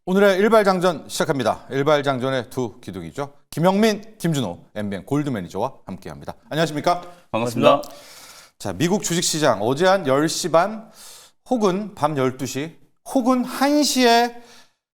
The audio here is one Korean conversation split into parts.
오늘의 일발장전 시작합니다. 일발장전의 두 기둥이죠. 김영민, 김준호, MBN 골드 매니저와 함께합니다. 안녕하십니까? 반갑습니다. 자, 미국 주식시장 어제 한 10시 반 혹은 밤 12시 혹은 1시에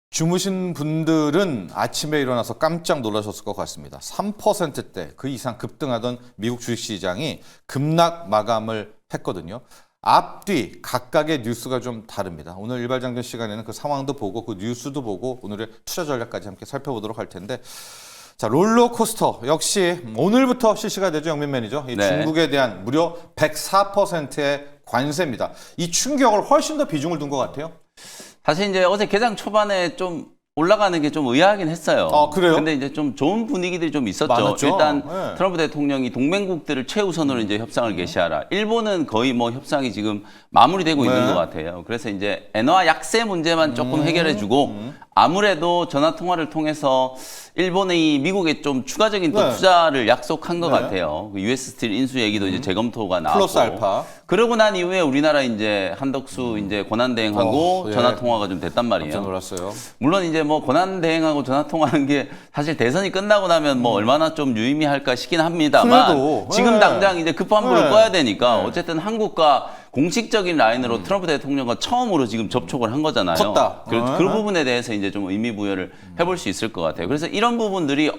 주무신 분들은 아침에 일어나서 깜짝 놀라셨을 것 같습니다. 3%대 그 이상 급등하던 미국 주식시장이 급락 마감을 했거든요. 앞뒤 각각의 뉴스가 좀 다릅니다. 오늘 일발장전 시간에는 그 상황도 보고 그 뉴스도 보고 오늘의 투자 전략까지 함께 살펴보도록 할 텐데, 자, 롤러코스터 역시 오늘부터 실시가 되죠. 영민 매니저. 이 중국에 대한 무려 104%의 관세입니다. 이 충격을 훨씬 더 비중을 둔 것 같아요. 사실 이제 어제 개장 초반에 좀 올라가는 게 좀 의아하긴 했어요. 아, 그래요? 근데 이제 좀 좋은 분위기들이 좀 있었죠. 많았죠? 일단 네. 트럼프 대통령이 동맹국들을 최우선으로 이제 협상을 개시하라. 일본은 거의 뭐 협상이 지금 마무리되고 있는 것 같아요. 그래서 이제 엔화 약세 문제만 조금 해결해주고 아무래도 전화 통화를 통해서 일본이 미국에 좀 추가적인 또 투자를 약속한 것 같아요. 그 US 스틸 인수 얘기도 이제 재검토가 나왔고. 플러스 알파. 그러고 난 이후에 우리나라 이제 한덕수 이제 권한 대행하고 전화 통화가 좀 됐단 말이에요. 깜짝 놀랐어요. 물론 이제 뭐 권한 대행하고 전화 통화하는 게 사실 대선이 끝나고 나면 뭐 얼마나 좀 유의미할까 싶긴 합니다만 그래도, 지금 당장 이제 급한 불을 꺼야 되니까 네. 어쨌든 한국과 공식적인 라인으로 트럼프 대통령과 처음으로 지금 접촉을 한 거잖아요. 컸다. 그 부분에 대해서 이제 좀 의미 부여를 해볼 수 있을 것 같아요. 그래서 이런 부분들이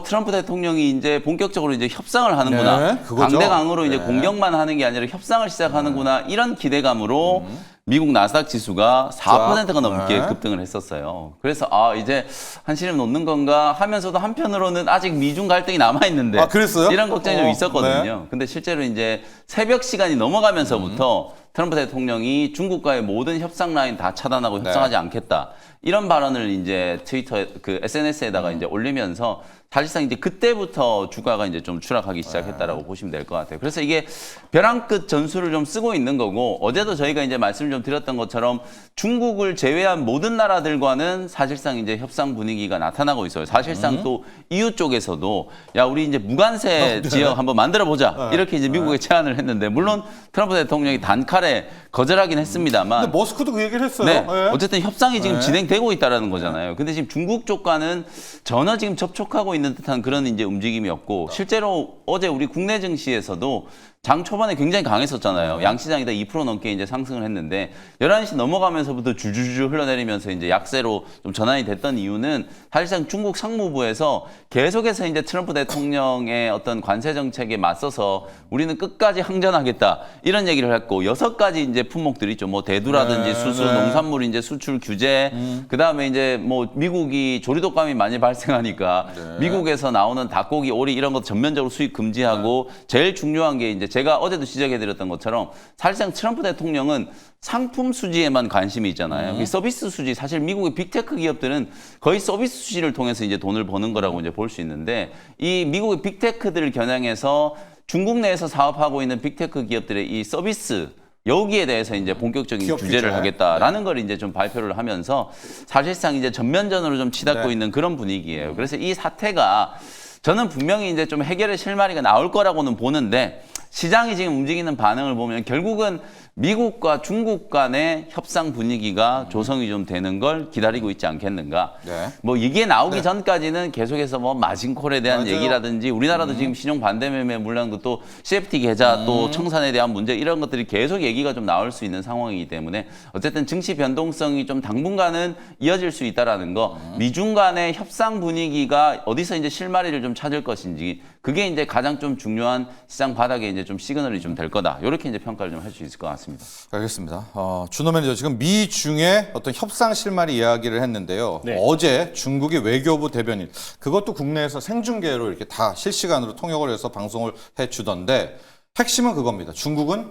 트럼프 대통령이 이제 본격적으로 이제 협상을 하는구나. 네, 그거죠. 강대강으로 이제 네. 공격만 하는 게 아니라 협상을 시작하는구나. 이런 기대감으로 미국 나스닥 지수가 4%가 넘게 급등을 했었어요. 그래서 이제 한시름 놓는 건가 하면서도 한편으로는 아직 미중 갈등이 남아 있는데 그랬어요? 이런 걱정이 좀 있었거든요. 근데 실제로 이제 새벽 시간이 넘어가면서부터 트럼프 대통령이 중국과의 모든 협상 라인 다 차단하고 협상하지 않겠다. 이런 발언을 이제 트위터 그 SNS에다가 이제 올리면서 사실상 이제 그때부터 주가가 이제 좀 추락하기 시작했다라고 보시면 될 것 같아요. 그래서 이게 벼랑 끝 전술을 좀 쓰고 있는 거고, 어제도 저희가 이제 말씀을 좀 드렸던 것처럼 중국을 제외한 모든 나라들과는 사실상 이제 협상 분위기가 나타나고 있어요. 사실상 또 EU 쪽에서도 야, 우리 이제 무관세 지역 한번 만들어 보자. 이렇게 이제 미국에 제안을 했는데, 물론 트럼프 대통령이 단칼에 거절하긴 했습니다만, 근데 머스크도 그 얘기를 했어요. 네. 네. 어쨌든 협상이 지금 진행되고 있다라는 거잖아요. 근데 지금 중국 쪽과는 전혀 지금 접촉하고 있는 듯한 그런 이제 움직임이었고, 실제로 어제 우리 국내 증시에서도 장 초반에 굉장히 강했었잖아요. 양시장이 다 2% 넘게 이제 상승을 했는데 11시 넘어가면서부터 줄줄줄 흘러내리면서 이제 약세로 좀 전환이 됐던 이유는 사실상 중국 상무부에서 계속해서 이제 트럼프 대통령의 어떤 관세 정책에 맞서서 우리는 끝까지 항전하겠다 이런 얘기를 했고, 6가지 이제 품목들이 있죠. 뭐 대두라든지 수수, 농산물 이제 수출 규제, 그다음에 이제 뭐 미국이 조류독감이 많이 발생하니까 미국에서 나오는 닭고기, 오리 이런 것 전면적으로 수입 금지하고, 제일 중요한 게 이제 제가 어제도 지적해드렸던 것처럼 사실상 트럼프 대통령은 상품 수지에만 관심이 있잖아요. 이 서비스 수지, 사실 미국의 빅테크 기업들은 거의 서비스 수지를 통해서 이제 돈을 버는 거라고 이제 볼 수 있는데, 이 미국의 빅테크들을 겨냥해서 중국 내에서 사업하고 있는 빅테크 기업들의 이 서비스, 여기에 대해서 이제 본격적인 규제를 하겠다라는 걸 이제 좀 발표를 하면서 사실상 이제 전면전으로 좀 치닫고 있는 그런 분위기예요. 그래서 이 사태가 저는 분명히 이제 좀 해결의 실마리가 나올 거라고는 보는데, 시장이 지금 움직이는 반응을 보면 결국은 미국과 중국 간의 협상 분위기가 조성이 좀 되는 걸 기다리고 있지 않겠는가. 뭐 이게 나오기 전까지는 계속해서 뭐 마진콜에 대한 얘기라든지, 우리나라도 지금 신용 반대매매 물량도 또 CFT 계좌 또 청산에 대한 문제, 이런 것들이 계속 얘기가 좀 나올 수 있는 상황이기 때문에 어쨌든 증시 변동성이 좀 당분간은 이어질 수 있다라는 거, 미중 간의 협상 분위기가 어디서 이제 실마리를 좀 찾을 것인지, 그게 이제 가장 좀 중요한 시장 바닥에 이제 좀 시그널이 좀 될 거다. 이렇게 이제 평가를 좀 할 수 있을 것 같습니다. 알겠습니다. 준호 매니저, 지금 미중의 어떤 협상 실마리 이야기를 했는데요. 네. 어제 중국의 외교부 대변인, 그것도 국내에서 생중계로 이렇게 다 실시간으로 통역을 해서 방송을 해주던데, 핵심은 그겁니다. 중국은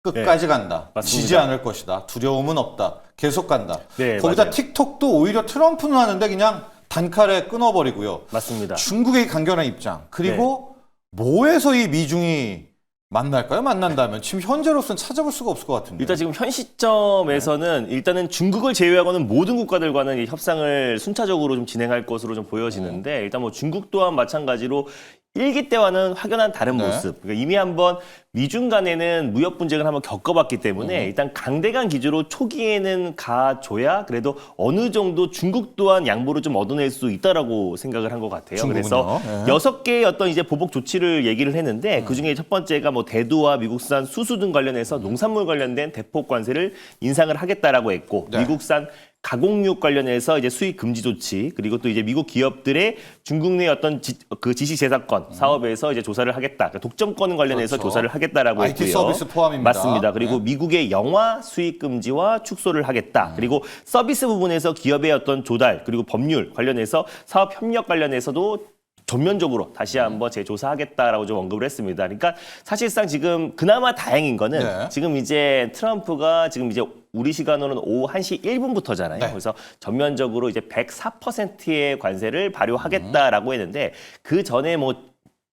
끝까지 간다. 맞습니다. 지지 않을 것이다. 두려움은 없다. 계속 간다. 네, 거기다 맞아요. 틱톡도 오히려 트럼프는 하는데 그냥 단칼에 끊어버리고요. 맞습니다. 중국의 강경한 입장, 그리고 뭐에서 이 미중이 만날까요? 만난다면 지금 현재로서는 찾아볼 수가 없을 것 같은데. 일단 지금 현 시점에서는 일단은 중국을 제외하고는 모든 국가들과는 이 협상을 순차적으로 좀 진행할 것으로 좀 보여지는데, 일단 뭐 중국 또한 마찬가지로 일기 때와는 확연한 다른 네. 모습. 그러니까 이미 한번 미중 간에는 무역 분쟁을 한번 겪어봤기 때문에 일단 강대강 기조로 초기에는 가줘야 그래도 어느 정도 중국 또한 양보를 좀 얻어낼 수 있다라고 생각을 한 것 같아요. 중국은요? 그래서 네. 6개의 어떤 이제 보복 조치를 얘기를 했는데 그 중에 첫 번째가 뭐 대두와 미국산 수수 등 관련해서 농산물 관련된 대폭 관세를 인상을 하겠다라고 했고 네. 미국산 가공육 관련해서 이제 수입 금지 조치 그리고 또 이제 미국 기업들의 중국 내 어떤 지시 재산권 사업에서 이제 조사를 하겠다. 그러니까 독점권 관련해서 그렇죠. 조사를 하겠다라고 IT 했고요. 서비스 포함입니다. 맞습니다. 그리고 네. 미국의 영화 수입 금지와 축소를 하겠다. 그리고 서비스 부분에서 기업의 어떤 조달 그리고 법률 관련해서 사업 협력 관련해서도 전면적으로 다시 한번 재조사하겠다라고 좀 언급을 했습니다. 그러니까 사실상 지금 그나마 다행인 거는 네. 지금 이제 트럼프가 지금 이제 우리 시간으로는 오후 1시 1분부터잖아요. 네. 그래서 전면적으로 이제 104%의 관세를 발효하겠다라고 했는데 그 전에 뭐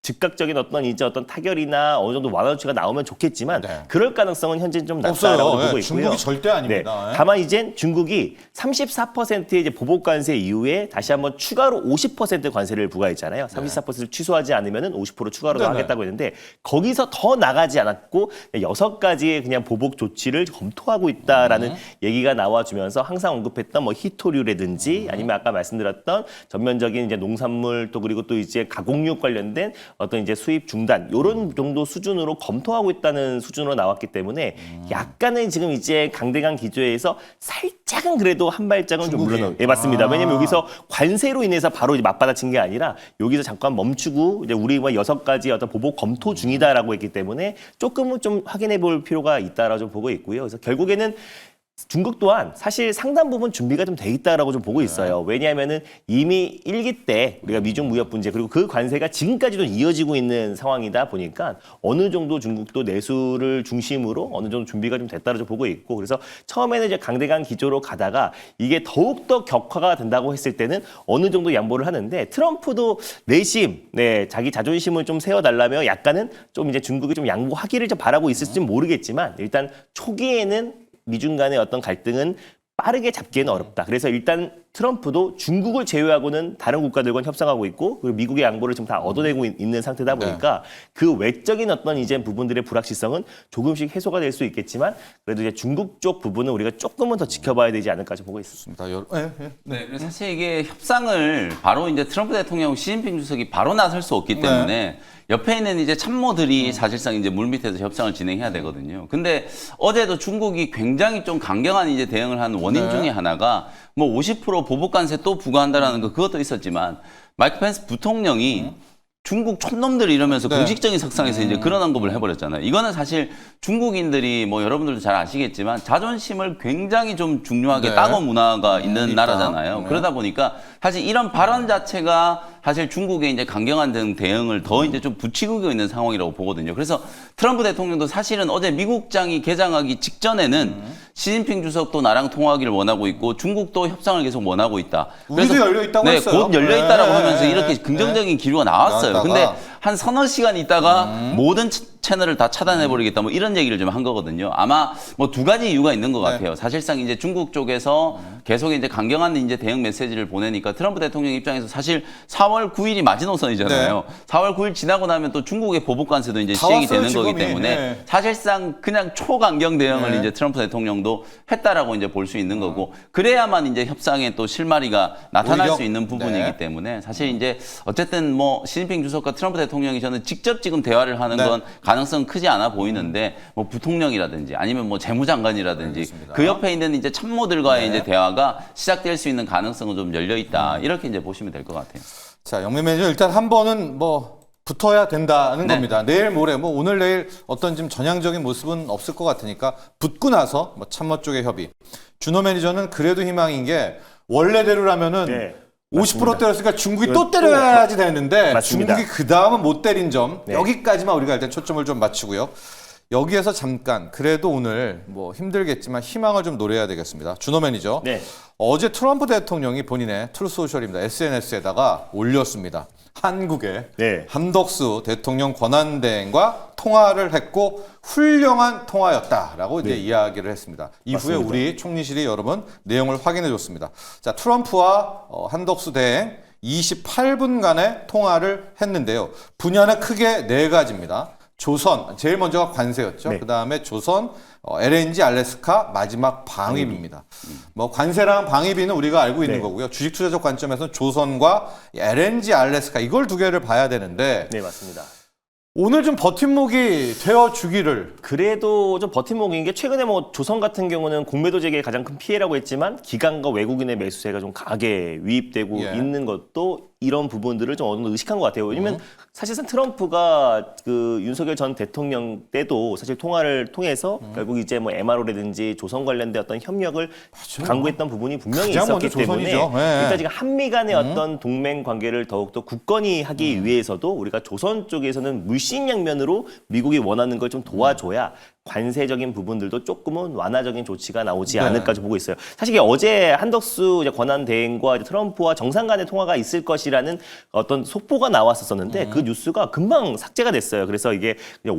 즉각적인 어떤 타결이나 어느 정도 완화 조치가 나오면 좋겠지만 네. 그럴 가능성은 현재 좀 낮다라고 없어요. 보고 예, 있고요. 중국이 절대 아닙니다. 예. 다만 이제 중국이 34%의 이제 보복 관세 이후에 다시 한번 추가로 50% 관세를 부과했잖아요. 34%를 취소하지 않으면은 50% 추가로 네네. 하겠다고 했는데 거기서 더 나가지 않았고 6가지의 그냥 보복 조치를 검토하고 있다라는 얘기가 나와주면서 항상 언급했던 뭐 히토류라든지 아니면 아까 말씀드렸던 전면적인 이제 농산물 또 그리고 또 이제 가공육 관련된 어떤 이제 수입 중단 이런 정도 수준으로 검토하고 있다는 수준으로 나왔기 때문에 약간은 지금 이제 강대강 기조에서 살짝은 그래도 한 발짝은 좀 중국이. 물러나. 예, 맞습니다. 아. 왜냐면 여기서 관세로 인해서 바로 이제 맞받아친 게 아니라 여기서 잠깐 멈추고 이제 우리 뭐 6가지 어떤 보복 검토 중이다라고 했기 때문에 조금은 좀 확인해 볼 필요가 있다라고 좀 보고 있고요. 그래서 결국에는 중국 또한 사실 상당 부분 준비가 좀 돼 있다라고 좀 보고 있어요. 왜냐하면은 이미 1기 때 우리가 미중 무역 분쟁 그리고 그 관세가 지금까지도 이어지고 있는 상황이다 보니까 어느 정도 중국도 내수를 중심으로 어느 정도 준비가 좀 됐다고 좀 보고 있고 그래서 처음에는 이제 강대강 기조로 가다가 이게 더욱더 격화가 된다고 했을 때는 어느 정도 양보를 하는데 트럼프도 내심 자기 자존심을 좀 세워달라며 약간은 좀 이제 중국이 좀 양보하기를 좀 바라고 있을지 모르겠지만 일단 초기에는 미중 간의 어떤 갈등은 빠르게 잡기에는 어렵다. 그래서 일단 트럼프도 중국을 제외하고는 다른 국가들과는 협상하고 있고 그리고 미국의 양보를 지금 다 얻어내고 있는 상태다 보니까 그 외적인 어떤 이제 부분들의 불확실성은 조금씩 해소가 될 수 있겠지만 그래도 이제 중국 쪽 부분은 우리가 조금은 더 지켜봐야 되지 않을까 좀 보고 있습니다. 네. 그래서 사실 이게 협상을 바로 이제 트럼프 대통령, 시진핑 주석이 바로 나설 수 없기 때문에 옆에 있는 이제 참모들이 사실상 이제 물밑에서 협상을 진행해야 되거든요. 근데 어제도 중국이 굉장히 좀 강경한 이제 대응을 한 원인 중에 하나가 뭐 50% 보복 관세 또 부과한다라는 거 그것도 있었지만 마이크 펜스 부통령이 중국 촌놈들 이러면서 공식적인 석상에서 이제 그런 언급을 해버렸잖아요. 이거는 사실 중국인들이 뭐 여러분들도 잘 아시겠지만 자존심을 굉장히 좀 중요하게 따고 문화가 있는 나라잖아요. 그러다 보니까 사실 이런 발언 자체가 사실 중국의 이제 강경한 대응을 더 이제 좀 부추기고 있는 상황이라고 보거든요. 그래서 트럼프 대통령도 사실은 어제 미국장이 개장하기 직전에는 시진핑 주석도 나랑 통화하기를 원하고 있고 중국도 협상을 계속 원하고 있다. 우리도 열려 있다고 했어요. 곧 열려 있다라고 하면서 이렇게 긍정적인 기류가 나왔어요. 근데 한 서너 시간 있다가 모든 채널을 다 차단해버리겠다 뭐 이런 얘기를 좀 한 거거든요. 아마 뭐 2가지 이유가 있는 것 같아요. 사실상 이제 중국 쪽에서 계속 이제 강경한 이제 대응 메시지를 보내니까 트럼프 대통령 입장에서 사실 4월 9일이 마지노선이잖아요. 4월 9일 지나고 나면 또 중국의 보복 관세도 이제 시행이 왔어요, 되는 거기 지금이. 때문에 사실상 그냥 초강경 대응을 이제 트럼프 대통령도 했다라고 이제 볼 수 있는 거고 그래야만 이제 협상에 또 실마리가 나타날 오히려? 수 있는 부분이기 때문에 사실 이제 어쨌든 뭐 시진핑 주석과 트럼프 대통령이 저는 직접 지금 대화를 하는 건 가능성 크지 않아 보이는데 뭐 부통령이라든지 아니면 뭐 재무장관이라든지 알겠습니다. 그 옆에 있는 이제 참모들과의 이제 대화가 시작될 수 있는 가능성은 좀 열려 있다 이렇게 이제 보시면 될 것 같아요. 자, 영민 매니저 일단 한 번은 뭐 붙어야 된다는 겁니다. 내일 모레 뭐 오늘 내일 어떤 좀 전향적인 모습은 없을 것 같으니까 붙고 나서 뭐 참모 쪽의 협의. 준호 매니저는 그래도 희망인 게 원래대로라면은 50% 때렸으니까 중국이 또 때려야지 되는데 맞습니다. 중국이 그 다음은 못 때린 점 여기까지만 우리가 일단 초점을 좀 맞추고요. 여기에서 잠깐 그래도 오늘 뭐 힘들겠지만 희망을 좀 노려야 되겠습니다. 준호 매니저. 어제 트럼프 대통령이 본인의 트루소셜입니다. SNS에다가 올렸습니다. 한국의 한덕수 대통령 권한대행과 통화를 했고 훌륭한 통화였다라고 이제 이야기를 했습니다. 이후에 우리 총리실이 여러분 내용을 확인해 줬습니다. 자, 트럼프와 한덕수 대행 28분간의 통화를 했는데요. 분야는 크게 네 가지입니다. 조선, 제일 먼저가 관세였죠. 네. 그다음에 조선, LNG, 알래스카, 마지막 방위비입니다. 뭐 관세랑 방위비는 우리가 알고 있는 네. 거고요. 주식 투자적 관점에서는 조선과 LNG, 알래스카 이걸 두 개를 봐야 되는데 네, 맞습니다. 오늘 좀 버팀목이 되어 주기를. 그래도 좀 버팀목인 게 최근에 뭐 조선 같은 경우는 공매도 재개의 가장 큰 피해라고 했지만 기관과 외국인의 매수세가 좀 강하게 유입되고 예. 있는 것도 이런 부분들을 좀 어느 정도 의식한 것 같아요. 왜냐면 사실상 트럼프가 그 윤석열 전 대통령 때도 사실 통화를 통해서 결국 이제 뭐 MRO라든지 조선 관련된 어떤 협력을 강구했던 부분이 분명히 가장 있었기 먼저 때문에 조선이죠. 예. 일단 지금 한미 간의 어떤 동맹 관계를 더욱더 굳건히 하기 위해서도 우리가 조선 쪽에서는 물심양면으로 미국이 원하는 걸 좀 도와줘야 관세적인 부분들도 조금은 완화적인 조치가 나오지 네. 않을까 좀 보고 있어요. 사실 이게 어제 한덕수 이제 권한 대행과 이제 트럼프와 정상 간의 통화가 있을 것이라는 어떤 속보가 나왔었는데 그 뉴스가 금방 삭제가 됐어요. 그래서 이게 그냥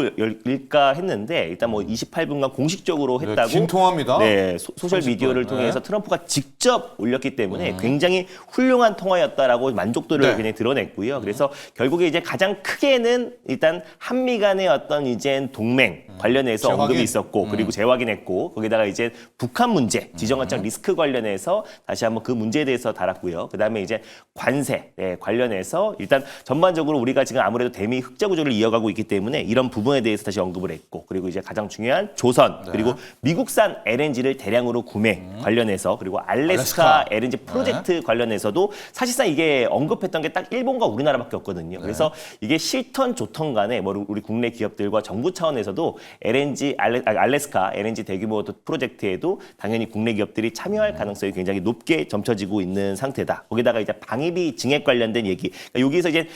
오보일까 했는데 일단 뭐 28분간 공식적으로 네, 했다고. 긴 통화입니다. 네, 소셜 30분. 미디어를 통해서 네. 트럼프가 직접 올렸기 때문에 굉장히 훌륭한 통화였다라고 만족도를 네. 굉장히 드러냈고요. 그래서 결국에 이제 가장 크게는 일단 한미 간의 어떤 이제 동맹 관련해서 재확인. 언급이 있었고 그리고 재확인했고 거기다가 이제 북한 문제, 지정학적 리스크 관련해서 다시 한번 그 문제에 대해서 달았고요. 그다음에 이제 관세 관련해서 일단 전반적으로 우리가 지금 아무래도 대미 흑자 구조를 이어가고 있기 때문에 이런 부분에 대해서 다시 언급을 했고 그리고 이제 가장 중요한 조선 그리고 미국산 LNG를 대량으로 구매 관련해서 그리고 알래스카 알래스카. LNG 프로젝트 관련해서도 사실상 이게 언급했던 게 딱 일본과 우리나라밖에 없거든요. 그래서 이게 싫던 좋던 간에 뭐 우리 국내 기업들과 정부 차원에서도 LNG 알래스카 LNG 대규모 프로젝트에도 당연히 국내 기업들이 참여할 가능성이 굉장히 높게 점쳐지고 있는 상태다. 거기다가 이제 방위비 증액 관련된 얘기. 그러니까 여기서 이제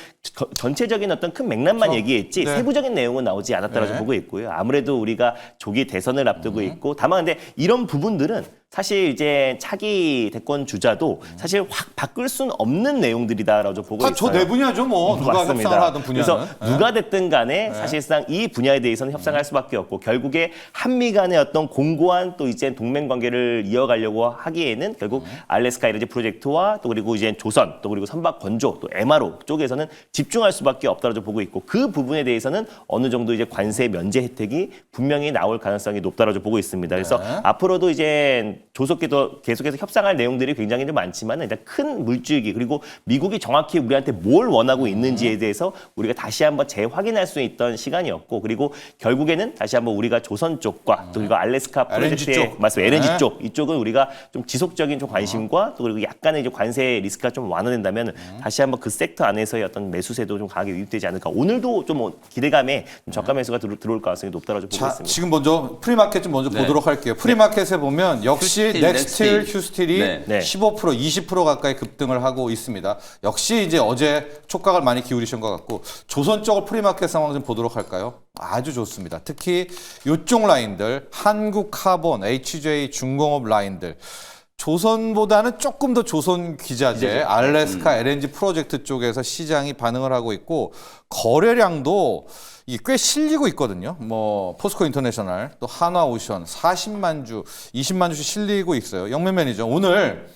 전체적인 어떤 큰 맥락만 얘기했지 네. 세부적인 내용은 나오지 않았다라고 네. 보고 있고요. 아무래도 우리가 조기 대선을 앞두고 있고 다만 근데 이런 부분들은 사실 이제 차기 대권 주자도 사실 확 바꿀 수는 없는 내용들이다라고 좀 보고 있어요. 저 네 분야죠, 뭐. 누가 맞습니다. 협상을 하든 분야는. 그래서 누가 됐든 간에 사실상 이 분야에 대해서는 협상할 수밖에 없고 결국에 한미 간의 어떤 공고한 또 이제 동맹 관계를 이어가려고 하기에는 결국 알래스카 LNG 프로젝트와 또 그리고 이제 조선 또 그리고 선박 건조 또 MRO 쪽에서는 집중할 수밖에 없다고 보고 있고 그 부분에 대해서는 어느 정도 이제 관세 면제 혜택이 분명히 나올 가능성이 높다고 보고 있습니다. 그래서 앞으로도 이제 조속히도 계속해서 협상할 내용들이 굉장히 좀 많지만 일단 큰 물줄기 그리고 미국이 정확히 우리한테 뭘 원하고 있는지에 대해서 우리가 다시 한번 재확인할 수 있던 시간이었고 그리고 결국에는 다시 한번 우리가 조선 쪽과 또 그리고 알래스카 LNG 프로젝트의 쪽. 맞습니다. LNG 네. 쪽 이쪽은 우리가 좀 지속적인 좀 관심과 또 그리고 약간의 이제 관세 리스크가 좀 완화된다면 다시 한번 그 섹터 안에서의 어떤 매수세도 좀 강하게 유입되지 않을까. 오늘도 좀 기대감에 좀 저가 매수가 들어올 가능성이 높다고 보고 자, 있습니다. 지금 먼저 프리마켓 좀 먼저 네. 보도록 할게요. 프리마켓에 보면 역시 휴스틸, 넥스틸, 넥스틸. 휴스틸이 네. 네. 15%, 20% 가까이 급등을 하고 있습니다. 역시 이제 어제 촉각을 많이 기울이신 것 같고 조선 쪽을 프리마켓 상황 좀 보도록 할까요? 아주 좋습니다. 특히 이쪽 라인들 한국 카본, HJ 중공업 라인들 조선보다는 조금 더 조선 기자재, 알래스카 LNG 프로젝트 쪽에서 시장이 반응을 하고 있고 거래량도 이게 꽤 실리고 있거든요. 뭐 포스코 인터내셔널, 또 한화오션 40만 주, 20만 주씩 실리고 있어요. 영면 매니저 오늘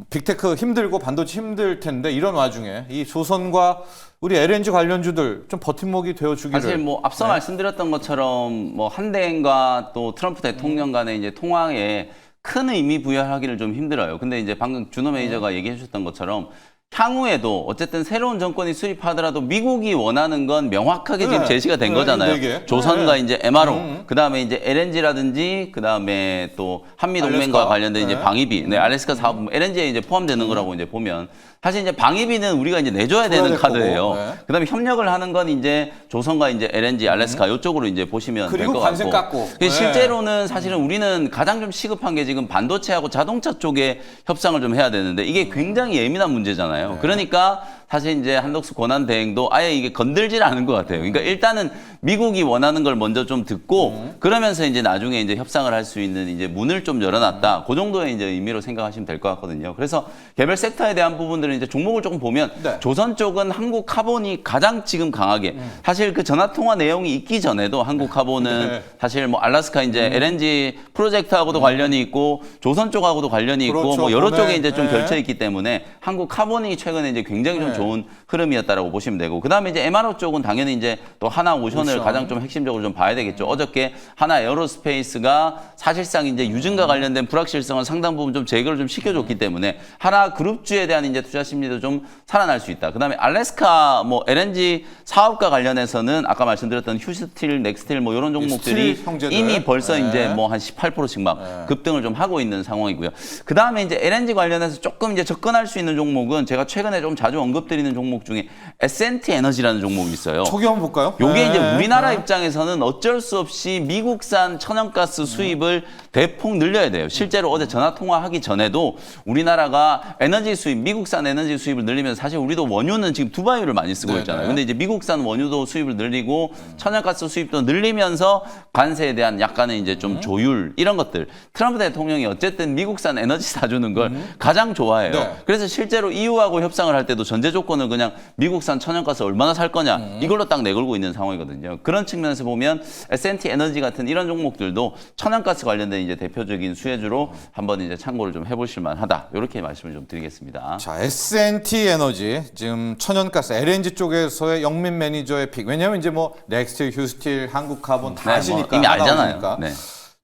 빅테크 힘들고 반도체 힘들 텐데 이런 와중에 이 조선과 우리 LNG 관련주들 좀 버팀목이 되어 주기를. 사실 뭐 앞서 말씀드렸던 것처럼 뭐 한대행과 또 트럼프 대통령 간의 이제 통화에 큰 의미 부여하기를 좀 힘들어요. 근데 이제 방금 준호 매니저가 얘기해 주셨던 것처럼 향후에도 어쨌든 새로운 정권이 수립하더라도 미국이 원하는 건 명확하게 지금 네. 제시가 된 네, 거잖아요. 네 개. 조선과 네. 이제 MRO, 그다음에 이제 LNG라든지 그다음에 또 한미 동맹과 알래스카. 관련된 이제 네. 방위비, 네, 알래스카 사업 LNG에 이제 포함되는 거라고 이제 보면 사실 이제 방위비는 우리가 이제 내줘야 되는 될 카드예요. 거고. 네. 그다음에 협력을 하는 건 이제 조선과 이제 LNG, 알래스카 이쪽으로 이제 보시면 될 그리고 것 관세 같고. 깎고. 근데 네. 실제로는 사실은 우리는 가장 좀 시급한 게 지금 반도체하고 자동차 쪽에 협상을 좀 해야 되는데 이게 굉장히 예민한 문제잖아요. 그러니까 사실 이제 한덕수 권한 대행도 아예 이게 건들질 않은 것 같아요. 그러니까 일단은 미국이 원하는 걸 먼저 좀 듣고 그러면서 이제 나중에 이제 협상을 할 수 있는 이제 문을 좀 열어놨다. 그 정도의 이제 의미로 생각하시면 될 것 같거든요. 그래서 개별 섹터에 대한 부분들은 이제 종목을 조금 보면 네. 조선 쪽은 한국 카본이 가장 지금 강하게 사실 그 전화 통화 내용이 있기 전에도 한국 카본은 네. 사실 뭐 알래스카 이제 LNG 프로젝트하고도 관련이 있고 조선 쪽하고도 관련이 있고 그렇죠. 뭐 여러 네. 쪽에 이제 좀 네. 결쳐 있기 때문에 한국 카본이 최근에 이제 굉장히 좀 네. 좋은 흐름이었다라고 보시면 되고 그다음에 이제 MRO 쪽은 당연히 이제 또 하나 오션을 오션. 가장 좀 핵심적으로 좀 봐야 되겠죠. 어저께 하나 에어로스페이스가 사실상 이제 유증과 관련된 불확실성을 상당 부분 좀 제거를 좀 시켜줬기 때문에 하나 그룹주에 대한 이제 투자 심리도 좀 살아날 수 있다. 그다음에 알래스카 뭐 LNG 사업과 관련해서는 아까 말씀드렸던 휴스틸, 넥스틸 뭐 이런 종목들이 스틸 형제들. 이미 벌써 네. 이제 뭐 한 18%씩 막 급등을 좀 하고 있는 상황이고요. 그다음에 이제 LNG 관련해서 조금 이제 접근할 수 있는 종목은 제가 최근에 좀 자주 언급드리는 종목 중에 S&T 에너지라는 종목이 있어요. 초기 한번 볼까요? 요게 네. 이제 우리나라 네. 입장에서는 어쩔 수 없이 미국산 천연가스 수입을 대폭 늘려야 돼요. 실제로 어제 전화 통화하기 전에도 우리나라가 에너지 수입, 미국산 에너지 수입을 늘리면서 사실 우리도 원유는 지금 두바이유를 많이 쓰고 네네. 있잖아요. 근데 이제 미국산 원유도 수입을 늘리고 천연가스 수입도 늘리면서 관세에 대한 약간의 이제 좀 조율 이런 것들. 트럼프 대통령이 어쨌든 미국산 에너지 사주는 걸 가장 좋아해요. 네. 그래서 실제로 EU하고 협상을 할 때도 전제 조건을 그냥 미국산 천연가스 얼마나 살 거냐 이걸로 딱 내걸고 있는 상황이거든요. 그런 측면에서 보면 S&T 에너지 같은 이런 종목들도 천연가스 관련된 이제 대표적인 수혜주로 한번 이제 참고를 좀 해보실 만하다. 이렇게 말씀을 좀 드리겠습니다. 자, S&T 에너지 지금 천연가스 LNG 쪽에서의 영민 매니저의 픽. 왜냐하면 이제 뭐 넥스틸, 휴스틸, 한국카본 다 네, 아시니까 뭐 이미 다 알잖아요. 나오시니까. 네.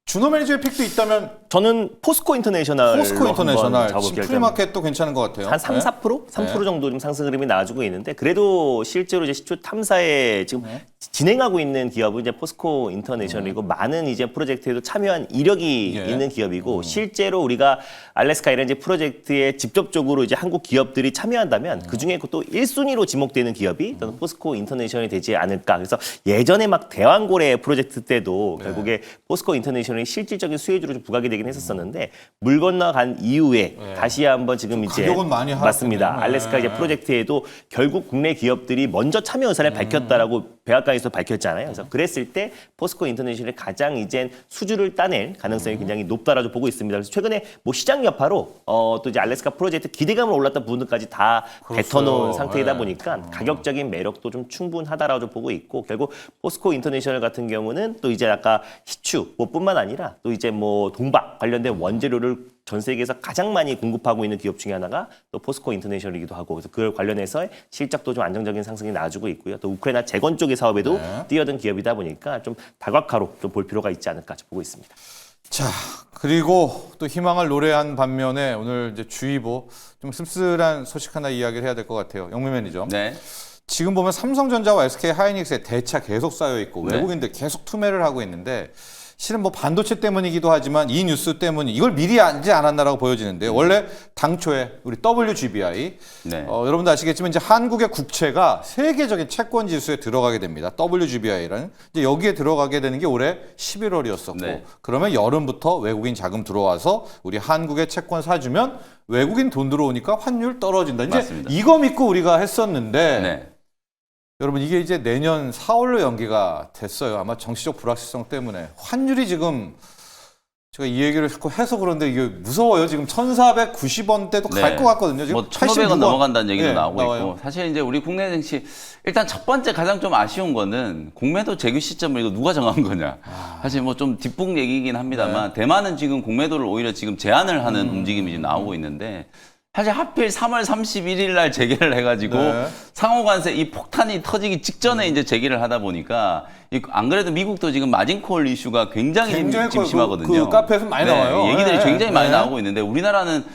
준호 매니저의 픽도 있다면 저는 포스코 인터내셔널 포스코 인터내셔널 지금 잡을게요. 프리마켓도 괜찮은 것 같아요. 한 3, 네. 4%? 3% 정도 좀 상승 흐름이 나와주고 있는데 그래도 실제로 이제 시초 탐사에 지금 진행하고 있는 기업은 이제 포스코 인터내셔널이고 많은 이제 프로젝트에도 참여한 이력이 예. 있는 기업이고 실제로 우리가 알래스카 LNG 프로젝트에 직접적으로 이제 한국 기업들이 참여한다면 그 중에 또 1순위로 지목되는 기업이 저는 포스코 인터내셔널이 되지 않을까. 그래서 예전에 막 대왕고래 프로젝트 때도 결국에 포스코 인터내셔널이 실질적인 수혜주로 좀 부각이 되긴 했었었는데 물 건너간 이후에 다시 한번 지금 이제 가격은 많이 맞습니다. 하락했네요. 알래스카 이제 프로젝트에도 결국 국내 기업들이 먼저 참여 의사를 밝혔다라고 백악관에서 밝혔잖아요. 그래서 그랬을 때 포스코 인터내셔널이 가장 이젠 수주를 따낼 가능성이 굉장히 높다라고 보고 있습니다. 그래서 최근에 뭐 시장 여파로 또 이제 알래스카 프로젝트 기대감을 올랐던 부분들까지 다 뱉어놓은 상태이다 네. 보니까 가격적인 매력도 좀 충분하다라고 보고 있고 결국 포스코 인터내셔널 같은 경우는 또 이제 아까 시추 뭐뿐만 아니라 또 이제 뭐 동박 관련된 원재료를 전 세계에서 가장 많이 공급하고 있는 기업 중에 하나가 또 포스코 인터내셔널이기도 하고 그래서 그걸 관련해서 실적도 좀 안정적인 상승이 나와주고 있고요. 또 우크라이나 재건 쪽의 사업에도 뛰어든 기업이다 보니까 좀 다각화로 좀 볼 필요가 있지 않을까 보고 있습니다. 자, 그리고 또 희망을 노래한 반면에 오늘 이제 주의보 좀 씁쓸한 소식 하나 이야기를 해야 될 것 같아요. 영민 매니저. 네. 지금 보면 삼성전자와 SK 하이닉스의 대차 계속 쌓여 있고 네. 외국인들 계속 투매를 하고 있는데 실은 뭐 반도체 때문이기도 하지만 이 뉴스 때문에 이걸 미리 알지 않았나라고 보여지는데요. 원래 당초에 우리 WGBI 네. 여러분도 아시겠지만 이제 한국의 국채가 세계적인 채권 지수에 들어가게 됩니다. WGBI라는 이제 여기에 들어가게 되는 게 올해 11월이었었고 네. 그러면 여름부터 외국인 자금 들어와서 우리 한국의 채권 사주면 외국인 돈 들어오니까 환율 떨어진다. 이제 맞습니다. 이거 믿고 우리가 했었는데. 네. 여러분 이게 이제 내년 4월로 연기가 됐어요. 아마 정치적 불확실성 때문에 환율이 지금 제가 이 얘기를 자꾸 해서 그런데 이게 무서워요. 지금 1,490원대도 갈 것 같거든요. 지금 뭐 1,500원 86원. 넘어간다는 얘기도 네, 나오고 나와요. 있고 사실 이제 우리 국내 증시 일단 첫 번째 가장 좀 아쉬운 거는 공매도 재규 시점을 이거 누가 정한 거냐. 사실 뭐 좀 뒷북 얘기이긴 합니다만 대만은 지금 공매도를 오히려 지금 제한을 하는 움직임이 지금 나오고 있는데 사실 하필 3월 31일 날 재개를 해가지고 네. 상호관세 이 폭탄이 터지기 직전에 이제 재개를 하다 보니까 안 그래도 미국도 지금 마진콜 이슈가 굉장히 지금 심하거든요. 그 카페에서 많이 나와요. 얘기들이 네. 굉장히 많이 네. 나오고 있는데 우리나라는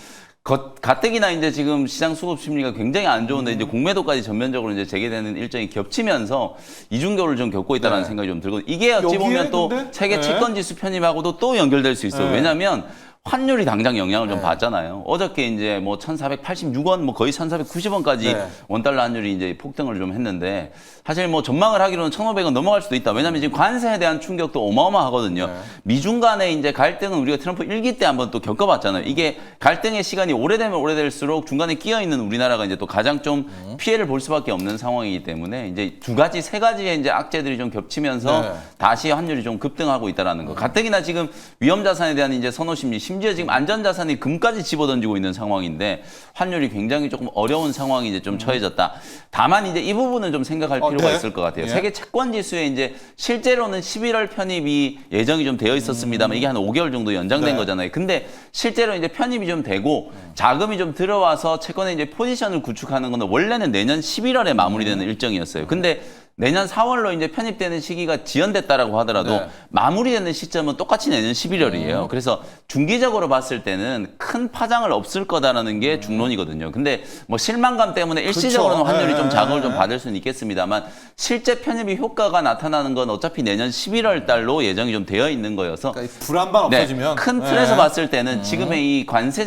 가뜩이나 이제 지금 시장 수급 심리가 굉장히 안 좋은데 이제 공매도까지 전면적으로 이제 재개되는 일정이 겹치면서 이중격을 좀 겪고 있다는 네. 생각이 좀 들고 이게 어찌 보면 또 근데? 세계 네. 채권 지수 편입하고도 또 연결될 수 있어요. 네. 왜냐하면 환율이 당장 영향을 좀 받잖아요. 어저께 이제 뭐 1,486원, 뭐 거의 1,490원까지 네. 원달러 환율이 이제 폭등을 좀 했는데 사실 뭐 전망을 하기로는 1,500원 넘어갈 수도 있다. 왜냐하면 지금 관세에 대한 충격도 어마어마하거든요. 미중 간의 이제 갈등은 우리가 트럼프 1기 때 한번 또 겪어봤잖아요. 이게 갈등의 시간이 오래되면 오래될수록 중간에 끼어 있는 우리나라가 이제 또 가장 좀 피해를 볼 수밖에 없는 상황이기 때문에 이제 세 가지의 이제 악재들이 좀 겹치면서 네. 다시 환율이 좀 급등하고 있다라는 거. 가뜩이나 지금 위험 자산에 대한 이제 선호 심리, 심지어 지금 안전 자산이 금까지 집어던지고 있는 상황인데 환율이 굉장히 조금 어려운 상황이 이제 좀 처해졌다. 다만 이제 이 부분은 좀 생각할 필요가 네. 있을 것 같아요. 예. 세계 채권 지수에 이제 실제로는 11월 편입이 예정이 좀 되어 있었습니다만 이게 한 5개월 정도 연장된 네. 거잖아요. 근데 실제로 이제 편입이 좀 되고 자금이 좀 들어와서 채권의 이제 포지션을 구축하는 거는 원래는 내년 11월에 마무리되는 일정이었어요. 근데 내년 4월로 이제 편입되는 시기가 지연됐다라고 하더라도 네. 마무리되는 시점은 똑같이 내년 11월이에요. 그래서 중기적으로 봤을 때는 큰 파장을 없을 거다라는 게 중론이거든요. 근데 뭐 실망감 때문에 일시적으로는 그렇죠. 환율이 네. 좀 자극을 좀 받을 수는 있겠습니다만 실제 편입이 효과가 나타나는 건 어차피 내년 11월 달로 예정이 좀 되어 있는 거여서 그러니까 이 불안만 네, 없어지면 큰 틀에서 봤을 때는 지금의 이 관세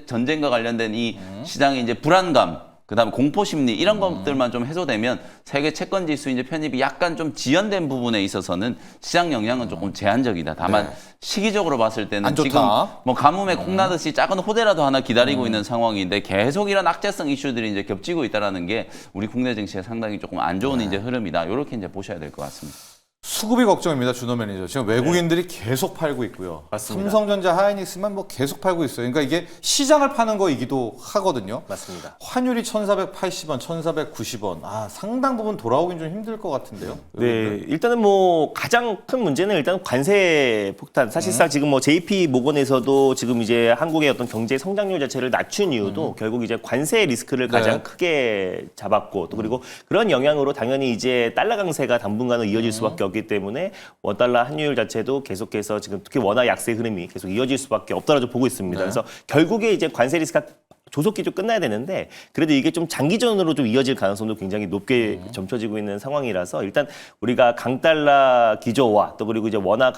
전쟁과 관련된 이 시장의 이제 불안감, 그다음에 공포 심리 이런 것들만 좀 해소되면 세계 채권 지수 이제 편입이 약간 좀 지연된 부분에 있어서는 시장 영향은 조금 제한적이다. 다만 네. 시기적으로 봤을 때는 안 좋다. 지금 뭐 가뭄에 콩 나듯이 작은 호대라도 하나 기다리고 있는 상황인데 계속 이런 악재성 이슈들이 이제 겹치고 있다라는 게 우리 국내 증시에 상당히 조금 안 좋은 이제 흐름이다. 이렇게 이제 보셔야 될 것 같습니다. 수급이 걱정입니다, 준호 매니저. 지금 외국인들이 계속 팔고 있고요. 맞습니다. 삼성전자, 하이닉스만 뭐 계속 팔고 있어요. 그러니까 이게 시장을 파는 거이기도 하거든요. 맞습니다. 환율이 1,480원, 1,490원. 아, 상당 부분 돌아오긴 좀 힘들 것 같은데요. 네, 일단은 뭐 가장 큰 문제는 일단 관세 폭탄. 사실상 지금 뭐 JP 모건에서도 지금 이제 한국의 어떤 경제 성장률 자체를 낮춘 이유도 결국 이제 관세 리스크를 가장 네. 크게 잡았고 또 그리고 그런 영향으로 당연히 이제 달러 강세가 당분간은 이어질 수밖에 없기 때문에 원달러 환율 자체도 계속해서 지금 특히 원화 약세 흐름이 계속 이어질 수밖에 없다라고 보고 있습니다. 네. 그래서 결국에 이제 관세 리스크가 조속히 좀 끝나야 되는데 그래도 이게 좀 장기전으로 좀 이어질 가능성도 굉장히 높게 점쳐지고 있는 상황이라서 일단 우리가 강달러 기조와 또 그리고 이제 원화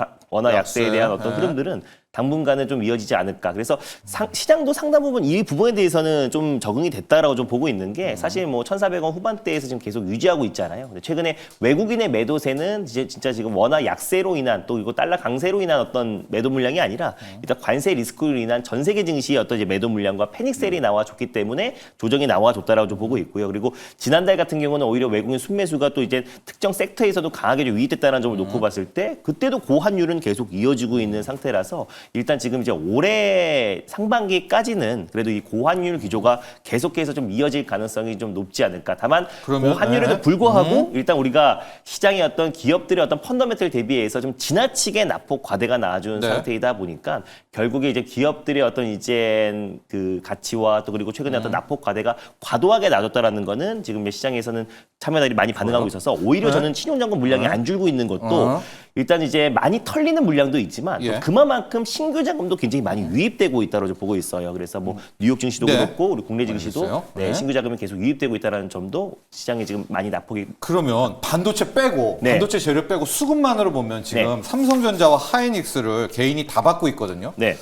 약세에 대한 어떤 네. 흐름들은 당분간은 좀 이어지지 않을까. 그래서 시장도 상당 부분 이 부분에 대해서는 좀 적응이 됐다라고 좀 보고 있는 게 사실 뭐 1,400원 후반대에서 지금 계속 유지하고 있잖아요. 근데 최근에 외국인의 매도세는 이제 진짜 지금 원화 약세로 인한 또 이거 달러 강세로 인한 어떤 매도 물량이 아니라 일단 관세 리스크로 인한 전 세계 증시의 어떤 이제 매도 물량과 패닉셀이 나와줬기 때문에 조정이 나와줬다라고 좀 보고 있고요. 그리고 지난달 같은 경우는 오히려 외국인 순매수가 또 이제 특정 섹터에서도 강하게 좀 유입됐다는 점을 놓고 봤을 때 그때도 고환율은 계속 이어지고 있는 상태라서 일단 지금 이제 올해 상반기까지는 그래도 이 고환율 기조가 계속해서 좀 이어질 가능성이 좀 높지 않을까. 다만 그러면, 고환율에도 네. 불구하고 일단 우리가 시장의 어떤 기업들의 어떤 펀더멘털 대비해서 좀 지나치게 낙폭 과대가 나와준 네. 상태이다 보니까 결국에 이제 기업들의 어떤 이제 그 가치와 또 그리고 최근에 어떤 낙폭 과대가 과도하게 나졌다라는 거는 지금 시장에서는 참여자들이 많이 반응하고 있어서 오히려 네. 저는 신용잔금 물량이 안 줄고 있는 것도 일단 이제 많이 털리는 물량도 있지만 또 예. 그만큼 신규 자금도 굉장히 많이 유입되고 있다고 좀 보고 있어요. 그래서 뭐 뉴욕 증시도 네. 그렇고 우리 국내 증시도 알겠어요. 네. 신규 자금이 계속 유입되고 있다는 점도 시장에 지금 많이 낙폭이 그러면 반도체 빼고 네. 반도체 재료 빼고 수급만으로 보면 지금 삼성전자와 하이닉스를 개인이 다 받고 있거든요. 네.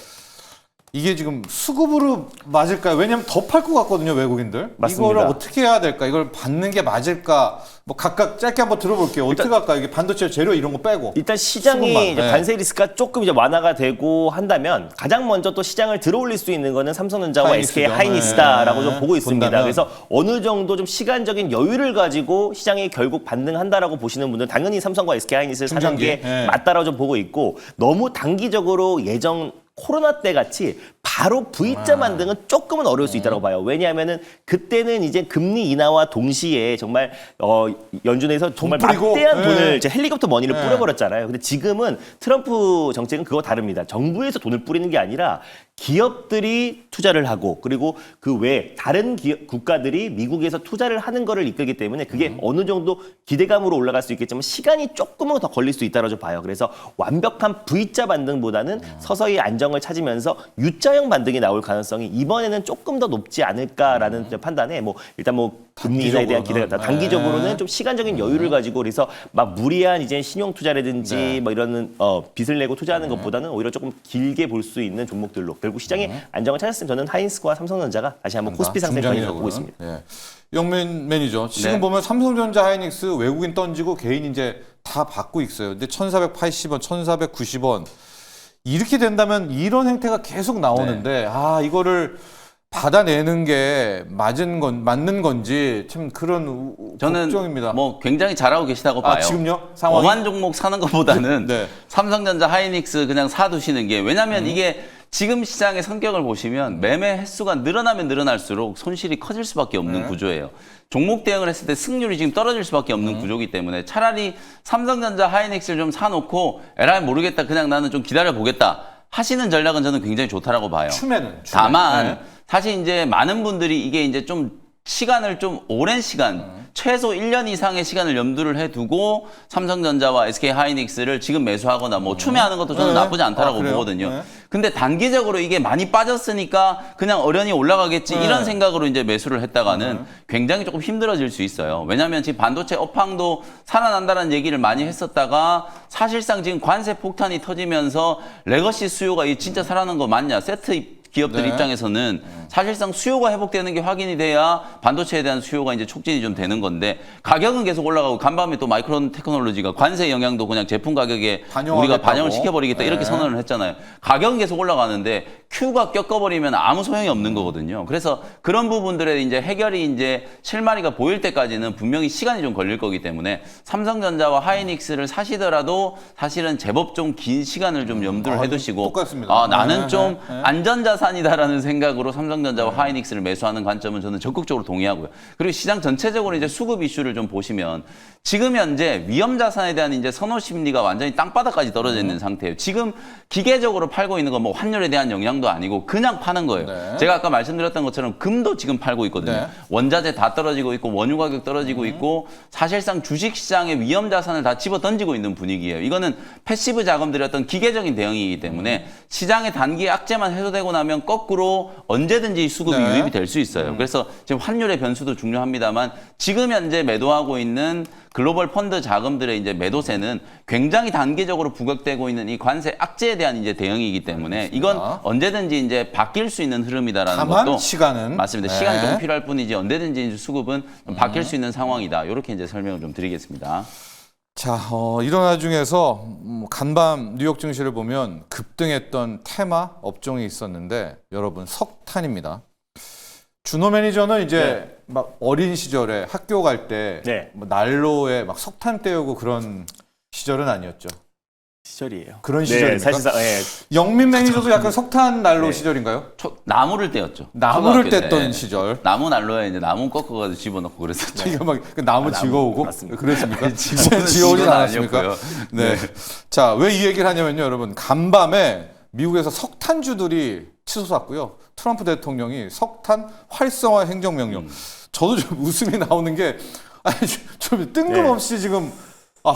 이게 지금 수급으로 맞을까요? 왜냐하면 더 팔 것 같거든요, 외국인들. 맞습니다. 이거를 어떻게 해야 될까? 이걸 받는 게 맞을까? 뭐 각각 짧게 한번 들어볼게요. 어떻게 할까? 이게 반도체 재료 이런 거 빼고. 일단 시장이 수급만, 이제 네. 관세 리스크가 조금 이제 완화가 되고 한다면 가장 먼저 또 시장을 들어올릴 수 있는 거는 삼성전자와 하이닉스죠. SK 하이닉스다라고 네. 좀 보고 있습니다. 본다면. 그래서 어느 정도 좀 시간적인 여유를 가지고 시장이 결국 반등한다라고 보시는 분들은 당연히 삼성과 SK 하이닉스를 사는 중장기. 게 네. 맞다라고 좀 보고 있고 너무 단기적으로 예전 코로나 때 같이 바로 V자 반등은 조금은 어려울 수 있다고 봐요. 왜냐하면은 그때는 이제 금리 인하와 동시에 정말 연준에서 정말 뿌리고, 막대한 네. 돈을 이제 헬리콥터 머니를 네. 뿌려버렸잖아요. 근데 지금은 트럼프 정책은 그거 다릅니다. 정부에서 돈을 뿌리는 게 아니라 기업들이 투자를 하고 그리고 그 외에 다른 국가들이 미국에서 투자를 하는 거를 이끌기 때문에 그게 어느 정도 기대감으로 올라갈 수 있겠지만 시간이 조금은 더 걸릴 수 있다고 봐요. 그래서 완벽한 V자 반등보다는 서서히 안정을 찾으면서 U자형 반등이 나올 가능성이 이번에는 조금 더 높지 않을까라는 판단에 뭐 일단 뭐 금리 인하에 대한 기대가 있다. 단기적으로는 네. 좀 시간적인 여유를 가지고 그래서 막 무리한 이제 신용 투자라든지 네. 뭐 이런 빚을 내고 투자하는 것보다는 오히려 조금 길게 볼 수 있는 종목들로 결국 시장이 안정을 찾았으면 저는 하이닉스와 삼성전자가 다시 한번 코스피 상승 경향을 보고 있습니다. 예. 영민 매니저 지금 네. 보면 삼성전자, 하이닉스 외국인 던지고 개인 이제 다 받고 있어요. 근데 1,480원, 1,490원 이렇게 된다면 이런 행태가 계속 나오는데 아 이거를 받아내는 게 맞는 건지 참 그런 저는 걱정입니다. 뭐 굉장히 잘하고 계시다고 봐요. 지금요? 상황이? 어만 종목 사는 것보다는 네. 삼성전자, 하이닉스 그냥 사두시는 게 왜냐하면 이게 지금 시장의 성격을 보시면 매매 횟수가 늘어나면 늘어날수록 손실이 커질 수밖에 없는 구조예요. 종목 대응을 했을 때 승률이 지금 떨어질 수밖에 없는 구조이기 때문에 차라리 삼성전자, 하이닉스를 좀 사놓고 에라이 모르겠다 그냥 나는 좀 기다려 보겠다 하시는 전략은 저는 굉장히 좋다라고 봐요. 추매는. 다만 네. 사실 이제 많은 분들이 이게 이제 좀 시간을 좀 오랜 시간 최소 1년 이상의 시간을 염두를 해두고 삼성전자와 SK 하이닉스를 지금 매수하거나 뭐 추매하는 것도 저는 네. 나쁘지 않다라고 그래요? 보거든요. 네. 근데 단기적으로 이게 많이 빠졌으니까 그냥 어련히 올라가겠지 네. 이런 생각으로 이제 매수를 했다가는 굉장히 조금 힘들어질 수 있어요. 왜냐하면 지금 반도체 업황도 살아난다는 얘기를 많이 했었다가 사실상 지금 관세 폭탄이 터지면서 레거시 수요가 이 진짜 살아난 거 맞냐? 세트 기업들 네. 입장에서는 사실상 수요가 회복되는 게 확인이 돼야 반도체에 대한 수요가 이제 촉진이 좀 되는 건데 가격은 계속 올라가고 간밤에 또 마이크론 테크놀로지가 관세 영향도 그냥 제품 가격에 반영하겠다고. 우리가 반영을 시켜버리겠다 이렇게 네. 선언을 했잖아요. 가격은 계속 올라가는데 Q가 꺾어버리면 아무 소용이 없는 거거든요. 그래서 그런 부분들에 이제 해결이 이제 실마리가 보일 때까지는 분명히 시간이 좀 걸릴 거기 때문에 삼성전자와 하이닉스를 사시더라도 사실은 제법 좀 긴 시간을 좀 염두를 해두시고 똑같습니다. 나는 네, 좀 네, 네. 안전자산이다라는 생각으로 삼성전자와 하이닉스를 매수하는 관점은 저는 적극적으로 동의하고요. 그리고 시장 전체적으로 이제 수급 이슈를 좀 보시면 지금 현재 위험자산에 대한 이제 선호 심리가 완전히 땅바닥까지 떨어져 있는 상태예요. 지금 기계적으로 팔고 있는 건 뭐 환율에 대한 영향도 아니고 그냥 파는 거예요. 네. 제가 아까 말씀드렸던 것처럼 금도 지금 팔고 있거든요. 네. 원자재 다 떨어지고 있고 원유 가격 떨어지고 있고 사실상 주식시장에 위험자산을 다 집어 던지고 있는 분위기예요. 이거는 패시브 자금들의 어떤 기계적인 대응이기 때문에 시장의 단기 악재만 해소되고 나면 거꾸로 언제든지 수급이 네. 유입이 될 수 있어요. 그래서 지금 환율의 변수도 중요합니다만 지금 현재 매도하고 있는 글로벌 펀드 자금들의 이제 매도세는 굉장히 단기적으로 부각되고 있는 이 관세 악재에 대한 이제 대응이기 때문에 이건 언제든지 이제 바뀔 수 있는 흐름이다라는 다만 것도 시간은 맞습니다. 네. 시간이 조금 필요할 뿐이지 언제든지 이제 수급은 좀 바뀔 수 있는 상황이다. 이렇게 이제 설명을 좀 드리겠습니다. 자, 이런 와중에서 간밤 뉴욕 증시를 보면 급등했던 테마 업종이 있었는데 여러분 석탄입니다. 준호 매니저는 이제 막 어린 시절에 학교 갈 때 네. 뭐 난로에 막 석탄 떼우고 그런 시절은 아니었죠. 시절이에요. 그런 네, 시절입니까? 사실상 영민 매니저도 약간 석탄 난로 네. 시절인가요? 나무를 떼었죠. 나무를 초등학교 때. 뗐던 시절. 나무 난로에 이제 나무 꺾어가지고 집어넣고 그랬었죠. 이게 막그 나무 지거오고 맞습니다. 그랬습니까? 지거는 지거오진 지거는 않았습니까? 아니었고요. 네. 자, 왜 이 얘기를 하냐면요, 여러분. 간밤에 미국에서 석탄주들이 치솟았고요. 트럼프 대통령이 석탄 활성화 행정명령. 저도 좀 웃음이 나오는 게 아니 좀 뜬금없이 지금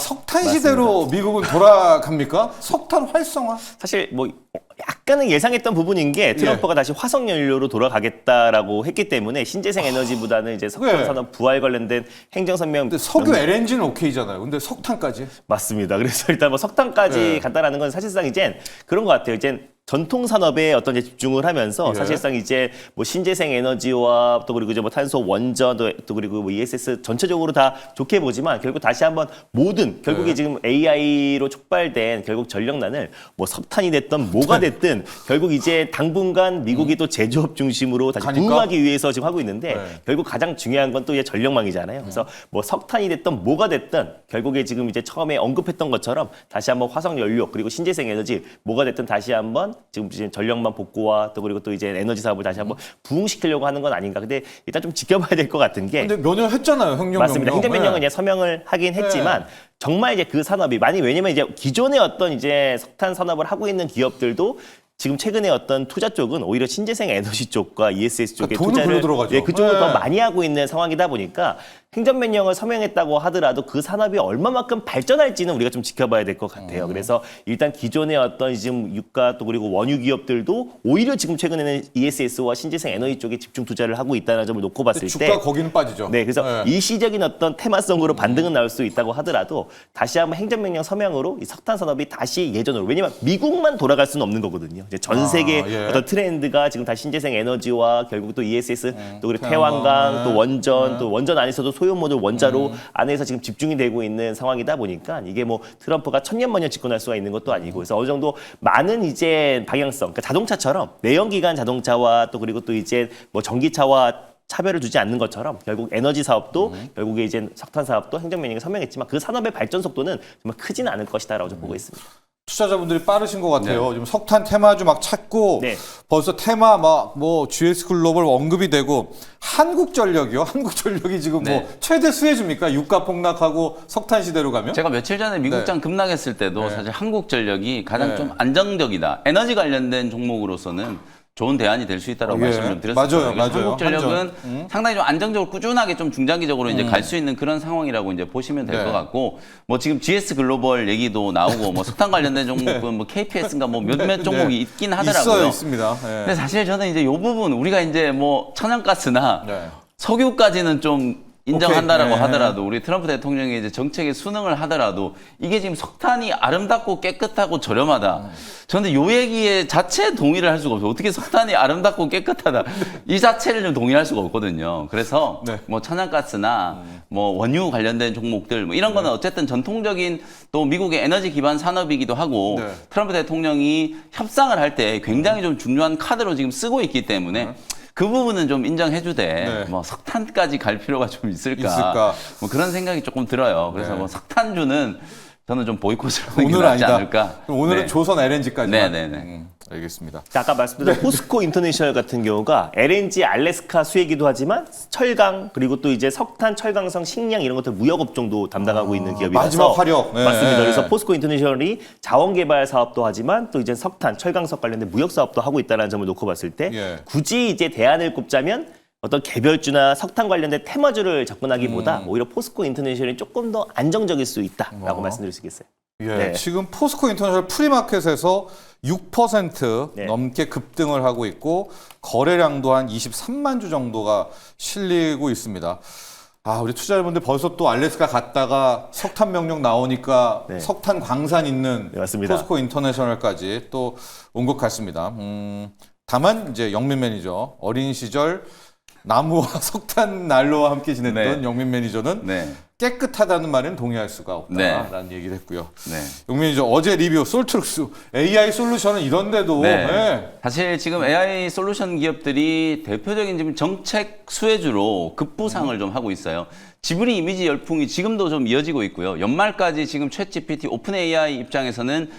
석탄 시대로 미국은 돌아갑니까? 석탄 활성화? 사실 뭐 약간은 예상했던 부분인 게 트럼프가 다시 화석 연료로 돌아가겠다라고 했기 때문에 신재생 에너지보다는 이제 석탄 네. 산업 부활 관련된 행정 선명 근데 석유 LNG는 오케이잖아요. 근데 석탄까지? 맞습니다. 그래서 일단 뭐 석탄까지 네. 간다라는 건 사실상 이젠 그런 것 같아요. 이젠 전통 산업에 어떤 이제 집중을 하면서 예. 사실상 이제 뭐 신재생 에너지와 또 그리고 이제 뭐 탄소 원전 또 그리고 뭐 ESS 전체적으로 다 좋게 보지만 결국 다시 한번 모든 결국에 네. 지금 AI로 촉발된 결국 전력난을 뭐 석탄이 됐든 뭐가 됐든 결국 이제 당분간 미국이 또 제조업 중심으로 다시 가니까? 부흥하기 위해서 지금 하고 있는데 네. 결국 가장 중요한 건 또 이제 전력망이잖아요. 그래서 뭐 석탄이 됐든 뭐가 됐든 결국에 지금 이제 처음에 언급했던 것처럼 다시 한번 화석 연료 그리고 신재생 에너지 뭐가 됐든 다시 한번 지금 전력망 복구와 또 그리고 또 이제 에너지 사업을 다시 한번 부흥시키려고 하는 건 아닌가. 근데 일단 좀 지켜봐야 될 것 같은 게 근데 면허했잖아요, 행정명령. 맞습니다. 행정명령은 네. 이제 서명을 하긴 했지만 정말 이제 그 산업이 왜냐면 이제 기존의 어떤 이제 석탄 산업을 하고 있는 기업들도 지금 최근에 어떤 투자 쪽은 오히려 신재생 에너지 쪽과 ESS 쪽에 그러니까 돈을 투자를 글로 들어가죠. 그쪽으로 네. 더 많이 하고 있는 상황이다 보니까 행정명령을 서명했다고 하더라도 그 산업이 얼마만큼 발전할지는 우리가 좀 지켜봐야 될 것 같아요. 그래서 일단 기존의 어떤 지금 유가 또 그리고 원유 기업들도 오히려 지금 최근에는 ESS와 신재생 에너지 쪽에 집중 투자를 하고 있다는 점을 놓고 봤을 때 주가 거기는 빠지죠. 네, 그래서 일시적인 어떤 테마성으로 반등은 나올 수 있다고 하더라도 다시 한번 행정명령 서명으로 이 석탄 산업이 다시 예전으로 왜냐면 미국만 돌아갈 수는 없는 거거든요. 이제 전 세계 예. 어떤 트렌드가 지금 다 신재생 에너지와 결국 또 ESS 또 그리고 태양광 또 원전 또 원전 안에서도 소요모듈 원자로 안에서 지금 집중이 되고 있는 상황이다 보니까 이게 뭐 트럼프가 천년만년 집권할 수가 있는 것도 아니고 그래서 어느 정도 많은 이제 방향성 그러니까 자동차처럼 내연기관 자동차와 또 그리고 또 이제 뭐 전기차와 차별을 두지 않는 것처럼 결국 에너지 사업도 결국에 이제 석탄 사업도 행정명령에 서명했지만 그 산업의 발전 속도는 정말 크지는 않을 것이다라고 좀 보고 있습니다. 투자자분들이 빠르신 것 같아요. 지금 석탄 테마주 막 찾고 네. 벌써 테마 막 뭐 GS 글로벌 언급이 되고 한국전력이요. 한국전력이 지금 네. 뭐 최대 수혜주입니까? 유가 폭락하고 석탄 시대로 가면? 제가 며칠 전에 미국장 급락했을 때도 네. 사실 한국전력이 가장 네. 좀 안정적이다. 에너지 관련된 종목으로서는 좋은 대안이 될 수 있다고 예. 말씀 좀 드렸습니다. 맞아요. 한국전력은 상당히 좀 안정적으로 꾸준하게 좀 중장기적으로 이제 갈 수 있는 그런 상황이라고 이제 보시면 될 것 네. 같고 뭐 지금 GS 글로벌 얘기도 나오고 뭐 석탄 관련된 종목은 뭐 KPS인가 뭐 몇몇 종목이 있긴 하더라고요. 있습니다. 예. 근데 사실 저는 이제 이 부분 우리가 이제 뭐 천연가스나 네. 석유까지는 좀 인정한다라고 오케이. 네. 하더라도 우리 트럼프 대통령이 이제 정책에 순응을 하더라도 이게 지금 석탄이 아름답고 깨끗하고 저렴하다. 저는 요 얘기에 자체 동의를 할 수가 없어요. 어떻게 석탄이 아름답고 깨끗하다. 이 자체를 좀 동의할 수가 없거든요. 그래서 네. 뭐 천연가스나 뭐 원유 관련된 종목들 뭐 이런 거는 어쨌든 전통적인 또 미국의 에너지 기반 산업이기도 하고 네. 트럼프 대통령이 협상을 할 때 굉장히 좀 중요한 카드로 지금 쓰고 있기 때문에 그 부분은 좀 인정해주되 네. 뭐 석탄까지 갈 필요가 좀 있을까? 뭐 그런 생각이 조금 들어요. 그래서 네. 뭐 석탄주는 저는 좀 보이콧을 하는 게 오늘은 낫지 아니다. 않을까. 그럼 오늘은 네. 조선 LNG까지만. 네네네. 알겠습니다. 아까 말씀드린 포스코 인터내셔널 같은 경우가 LNG 알래스카 수혜기도 하지만 철강 그리고 또 이제 석탄, 철강성, 식량 이런 것들 무역 업종도 담당하고 있는 기업이라서 마지막 화력. 네. 맞습니다. 그래서 포스코 인터내셔널이 자원 개발 사업도 하지만 또 이제 석탄, 철강석 관련된 무역 사업도 하고 있다는 점을 놓고 봤을 때 예. 굳이 이제 대안을 꼽자면 어떤 개별주나 석탄 관련된 테마주를 접근하기보다 오히려 포스코 인터내셔널이 조금 더 안정적일 수 있다라고 말씀드릴 수 있겠어요. 예, 네. 지금 포스코 인터내셔널 프리마켓에서 6% 네. 넘게 급등을 하고 있고 거래량도 한 23만 주 정도가 실리고 있습니다. 아, 우리 투자자분들 벌써 또 알래스카 갔다가 석탄 명령 나오니까 네. 석탄 광산 있는 네, 맞습니다. 포스코 인터내셔널까지 또 온 것 같습니다. 다만 이제 영민 매니저 어린 시절 나무와 석탄 난로와 함께 지냈던 네. 영민 매니저는 네. 깨끗하다는 말은 동의할 수가 없다라는 네. 얘기를 했고요. 네. 영민 매니저 어제 리뷰 솔트룩스 AI 솔루션은 이런데도 네. 예. 사실 지금 AI 솔루션 기업들이 대표적인 지금 정책 수혜주로 급부상을 좀 하고 있어요. 지브리 이미지 열풍이 지금도 좀 이어지고 있고요. 연말까지 지금 챗GPT 오픈 AI 입장에서는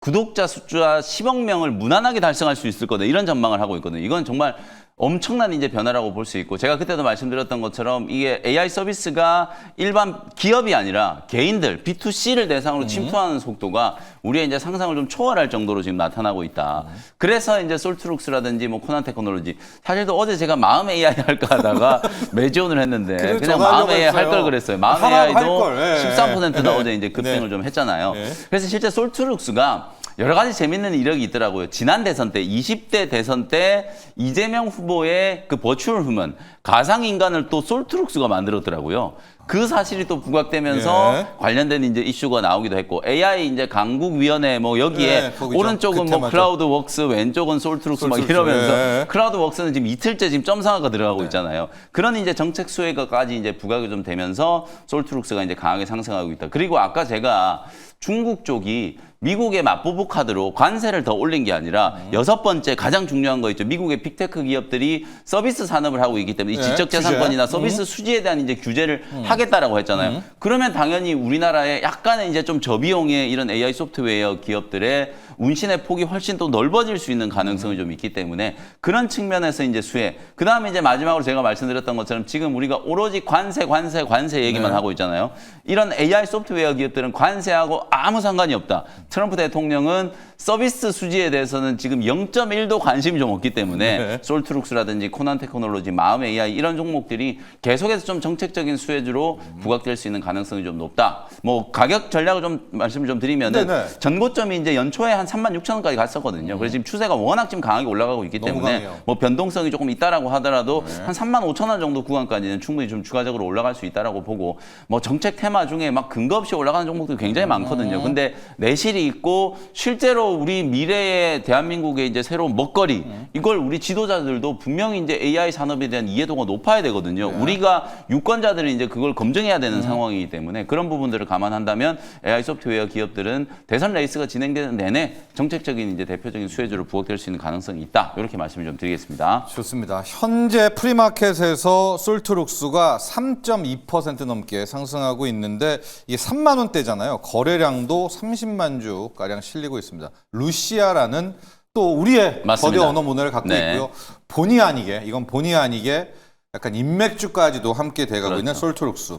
구독자 숫자 10억 명을 무난하게 달성할 수 있을 거다. 이런 전망을 하고 있거든요. 이건 정말 엄청난 이제 변화라고 볼 수 있고 제가 그때도 말씀드렸던 것처럼 이게 AI 서비스가 일반 기업이 아니라 개인들 B2C를 대상으로 침투하는 속도가 우리의 이제 상상을 좀 초월할 정도로 지금 나타나고 있다. 그래서 이제 솔트룩스라든지 뭐 코난 테크놀로지 사실도 어제 제가 마음 AI 할까 하다가 매지온을 했는데 그래서 그냥 전화하려고 마음 AI 할 했어요. 걸 그랬어요. 마음 하라고 할 AI도 걸. 예. 13%나 예. 어제 이제 급등을 네. 좀 했잖아요. 네. 그래서 실제 솔트룩스가 여러 가지 재밌는 이력이 있더라고요. 지난 대선 때, 20대 대선 때 이재명 후보의 그 버추얼 휴먼, 가상인간을 또 솔트룩스가 만들었더라고요. 그 사실이 또 부각되면서 예. 관련된 이제 이슈가 나오기도 했고, AI 이제 강국위원회 뭐 여기에 예, 거기죠. 오른쪽은 그 뭐 테마죠. 클라우드웍스, 왼쪽은 솔트룩스 막 솔트룩스. 이러면서 예. 클라우드웍스는 지금 이틀째 지금 점상화가 들어가고 있잖아요. 그런 이제 정책 수혜가까지 이제 부각이 좀 되면서 솔트룩스가 이제 강하게 상승하고 있다. 그리고 아까 제가 중국 쪽이 미국의 맞보부 카드로 관세를 더 올린 게 아니라 여섯 번째 가장 중요한 거 있죠. 미국의 빅테크 기업들이 서비스 산업을 하고 있기 때문에 이 네, 지적재산권이나 규제. 서비스 수지에 대한 이제 규제를 하겠다라고 했잖아요. 그러면 당연히 우리나라에 약간의 이제 좀 저비용의 이런 AI 소프트웨어 기업들의 운신의 폭이 훨씬 또 넓어질 수 있는 가능성이 좀 있기 때문에 그런 측면에서 이제 수혜. 그 다음에 이제 마지막으로 제가 말씀드렸던 것처럼 지금 우리가 오로지 관세 얘기만 네. 하고 있잖아요. 이런 AI 소프트웨어 기업들은 관세하고 아무 상관이 없다. 트럼프 대통령은 서비스 수지에 대해서는 지금 0.1도 관심이 좀 없기 때문에 네. 솔트룩스라든지 코난 테크놀로지, 마음 AI 이런 종목들이 계속해서 좀 정책적인 수혜주로 부각될 수 있는 가능성이 좀 높다. 뭐 가격 전략을 좀 말씀을 좀 드리면은 네네. 전고점이 이제 연초에 한 36,000원까지 갔었거든요. 그래서 지금 추세가 워낙 지금 강하게 올라가고 있기 너무 때문에 강해요. 뭐 변동성이 조금 있다라고 하더라도 한 35,000원 정도 구간까지는 충분히 좀 추가적으로 올라갈 수 있다라고 보고 뭐 정책 테마 중에 막 근거 없이 올라가는 종목들이 굉장히 많거든요. 근데 내실이 있고 실제로 우리 미래의 대한민국의 이제 새로운 먹거리 이걸 우리 지도자들도 분명히 이제 AI 산업에 대한 이해도가 높아야 되거든요. 우리가 유권자들이 이제 그걸 검증해야 되는 상황이기 때문에 그런 부분들을 감안한다면 AI 소프트웨어 기업들은 대선 레이스가 진행되는 내내 정책적인 이제 대표적인 수혜주로 부각될 수 있는 가능성이 있다. 이렇게 말씀을 좀 드리겠습니다. 좋습니다. 현재 프리마켓에서 솔트룩스가 3.2% 넘게 상승하고 있는데 이게 3만 원대잖아요. 거래량도 30만 주 가량 실리고 있습니다. 루시아라는 또 우리의 맞습니다. 거대 언어 문화를 갖고 네. 있고요. 본의 아니게 이건 본의 아니게 약간 인맥주까지도 함께 돼가고 그렇죠. 있는 솔트룩스.